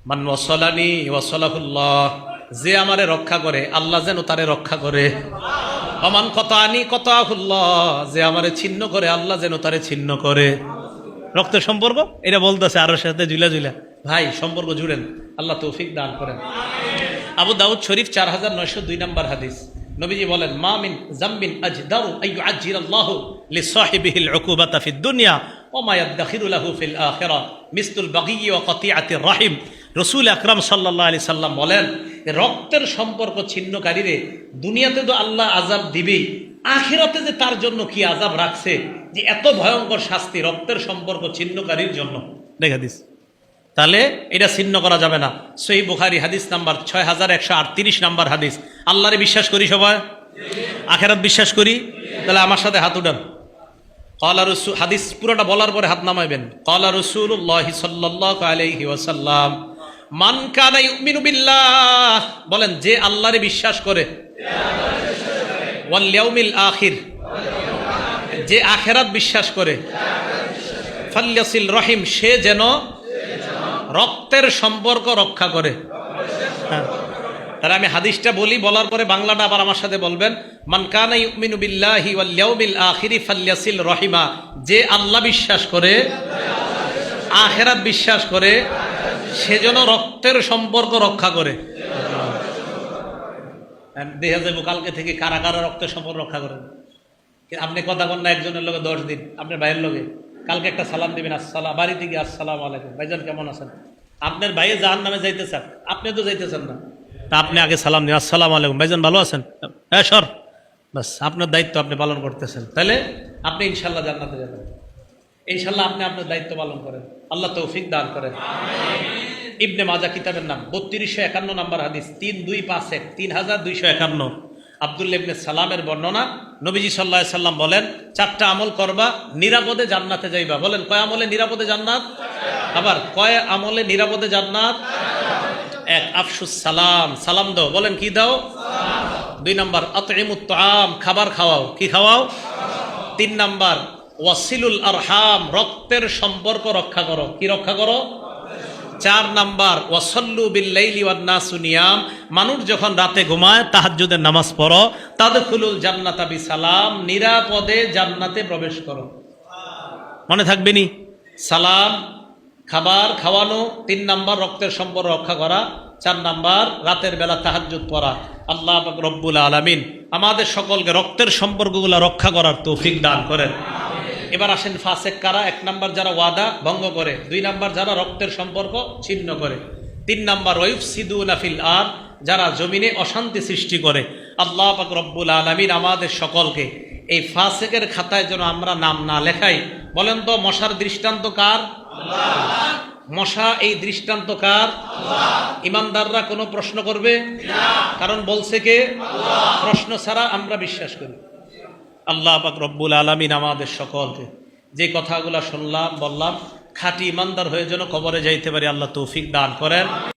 মান ওয়াসালানি ওয়াসালাহুল্লাহ, যে আমারে রক্ষা করে আল্লাহ যেন তারে রক্ষা করে। অমান কতানি কতাহুল্লাহ, যে আমারে ছিন্ন করে আল্লাহ যেন তারে ছিন্ন করে। রক্তের সম্পর্ক এটা বলতেছে আরশের সাথে ঝুলা ঝুলা। ভাই সম্পর্ক জুড়েন, আল্লাহ তৌফিক দান করেন। আবু দাউদ শরীফ 4902 নম্বর হাদিস। নবীজি বলেন মা মিন যামবিন আজদারু আইয়ুআজ্জিরাল্লাহু লিসাহিবিহিল উকুবাতা ফিদ দুনিয়া ওয়া মা ইয়াদখিরু লাহু ফিল আখিরাহ মিসলুল বাগী ওয়া কতিআতির রাহিম। রাসূল আকরাম সাল্লাল্লাহু আলাইহি সাল্লাম বলেন, রক্তের সম্পর্ক ছিন্নকারীরে দুনিয়াতে তো আল্লাহ আযাব দিবেই, আখিরাতে যে তার জন্য কি আযাব রাখছে, যে এত ভয়ঙ্কর শাস্তি রক্তের সম্পর্ক ছিন্নকারীর জন্য। দেখা দিস, তাহলে এটা ছিন্ন করা যাবে না। সহিহ বুখারী হাদিস নাম্বার 6138 নাম্বার হাদিস। আল্লাহরে বিশ্বাস করি সবাই, আখিরাত বিশ্বাস করি, তাহলে আমার সাথে হাত উঠান। ক্বালা রাসূল, হাদিস পুরোটা বলার পরে হাত নামাইবেন। ক্বালা রাসূলুল্লাহ সাল্লাল্লাহু আলাইহি ওয়াসাল্লাম মান কানা ইউমিনু বিল্লাহ, বলেন যে আল্লাহরে বিশ্বাস করে, ওয়াল ইয়াউমিল আখির, যে আখিরাত বিশ্বাস করে, ফালইয়াসিল রহিম, সে যেন রক্তের সম্পর্ক রক্ষা করে। হ্যাঁ, তাহলে আমি হাদিসটা বলি, বলার পরে বাংলাটা আবার আমার সাথে বলবেন। মান কানা ইউমিনু বিল্লাহি ওয়াল ইয়াউমিল আখিরি ফালইয়াসিল রহিমা, যে আল্লাহ বিশ্বাস করে, আখিরাত বিশ্বাস করে, সেজন্য রক্তের সম্পর্ক রক্ষা করে। দেখা যাবো কালকে থেকে কারা কারা রক্তের সম্পর্ক রক্ষা করেন। আপনি কথা বল না একজনের লোকে 10 দিন, আপনার ভাইয়ের লোকে কালকে একটা সালাম দিবেন, আসসালাম, বাড়িতে গিয়ে আসসালামু আলাইকুম ভাইজান কেমন আছেন। আপনার ভাইয়ে জাহান্নামে যাইতে চান, আপনি তো যাইতেছেন না, তা আপনি আগে সালাম দিন, আসসালামু আলাইকুম ভাইজান ভালো আছেন, হ্যাঁ সর, বাস আপনার দায়িত্ব আপনি পালন করতেছেন, তাহলে আপনি ইনশাল্লাহ জান্নাতে যাবেন। ইনশাল্লাহ আপনি আপনার দায়িত্ব পালন করেন, আল্লাহ তৌফিক দান করেন। ইবনে মাজা কিতাবের নাম 3251 নম্বর হাদিস, 3251, 3251, আব্দুল্লাহ ইবনে সালামের বর্ণনা। নবীজি সাল্লাল্লাহু আলাইহি সাল্লাম বলেন, 4টা আমল করবা নিরাপদে জান্নাতে যাইবা। বলেন কয় আমলে নিরাপদে জান্নাত? আবার কয় আমলে নিরাপদে জান্নাত? 1, আফশুস সালাম, সালাম দাও। বলেন কি দাও? 2 নাম্বার, আতইমুত তাআম, খাবার খাওয়াও। কি খাওয়াও? 3 নাম্বার, ওয়াসিলুল আরহাম, রক্তের সম্পর্ক রক্ষা করো। কি রক্ষা করো? 4 নাম্বার, ওয়াসাল্লু বিল্লাইলি ওয়ান নাসু নিয়াম, মানুষ যখন রাতে ঘুমায় তাহাজ্জুদের নামাজ পড়ো। তাদখুলুল জান্নাতা বিসালাম, নিরাপদে জান্নাতে প্রবেশ করো। মনে থাকবে নি? সালাম, খাবার খাওয়ানো, 3 নাম্বার রক্তের সম্পর্ক রক্ষা করা, 4 নাম্বার রাতের বেলা তাহাজ্জুদ পড়া। আল্লাহ পাক রব্বুল আলামিন আমাদের সকলকে রক্তের সম্পর্কগুলো রক্ষা করার তৌফিক দান করেন। এবার আসেন ফাসেক কারা? 1 নাম্বার যারা ওয়াদা ভঙ্গ করে, 2 নাম্বার যারা রক্তের সম্পর্ক ছিন্ন করে, 3 নাম্বার ওয়াইফসিদুনা ফিল আরদ, যারা জমিনে অশান্তি সৃষ্টি করে। আল্লাহ পাক রব্বুল আলামিন আমাদের সকলকে এই ফাসেকের খাতায় যেন আমরা নাম না লেখাই। বলেন তো মশার দৃষ্টান্ত কার? আল্লাহ। মশা এই দৃষ্টান্ত কার? আল্লাহ। ইমানদাররা কোনো প্রশ্ন করবে না, কারণ বলছে কে? আল্লাহ। প্রশ্ন ছাড়া আমরা বিশ্বাস করি। আল্লাহ পাক রব্বুল আলামিন আমাদের সকলকে যে কথাগুলো শুনলাম বললাম খাঁটি ইমানদার হয়ে যেন কবরে যাইতে পারি আল্লাহ তৌফিক দান করেন।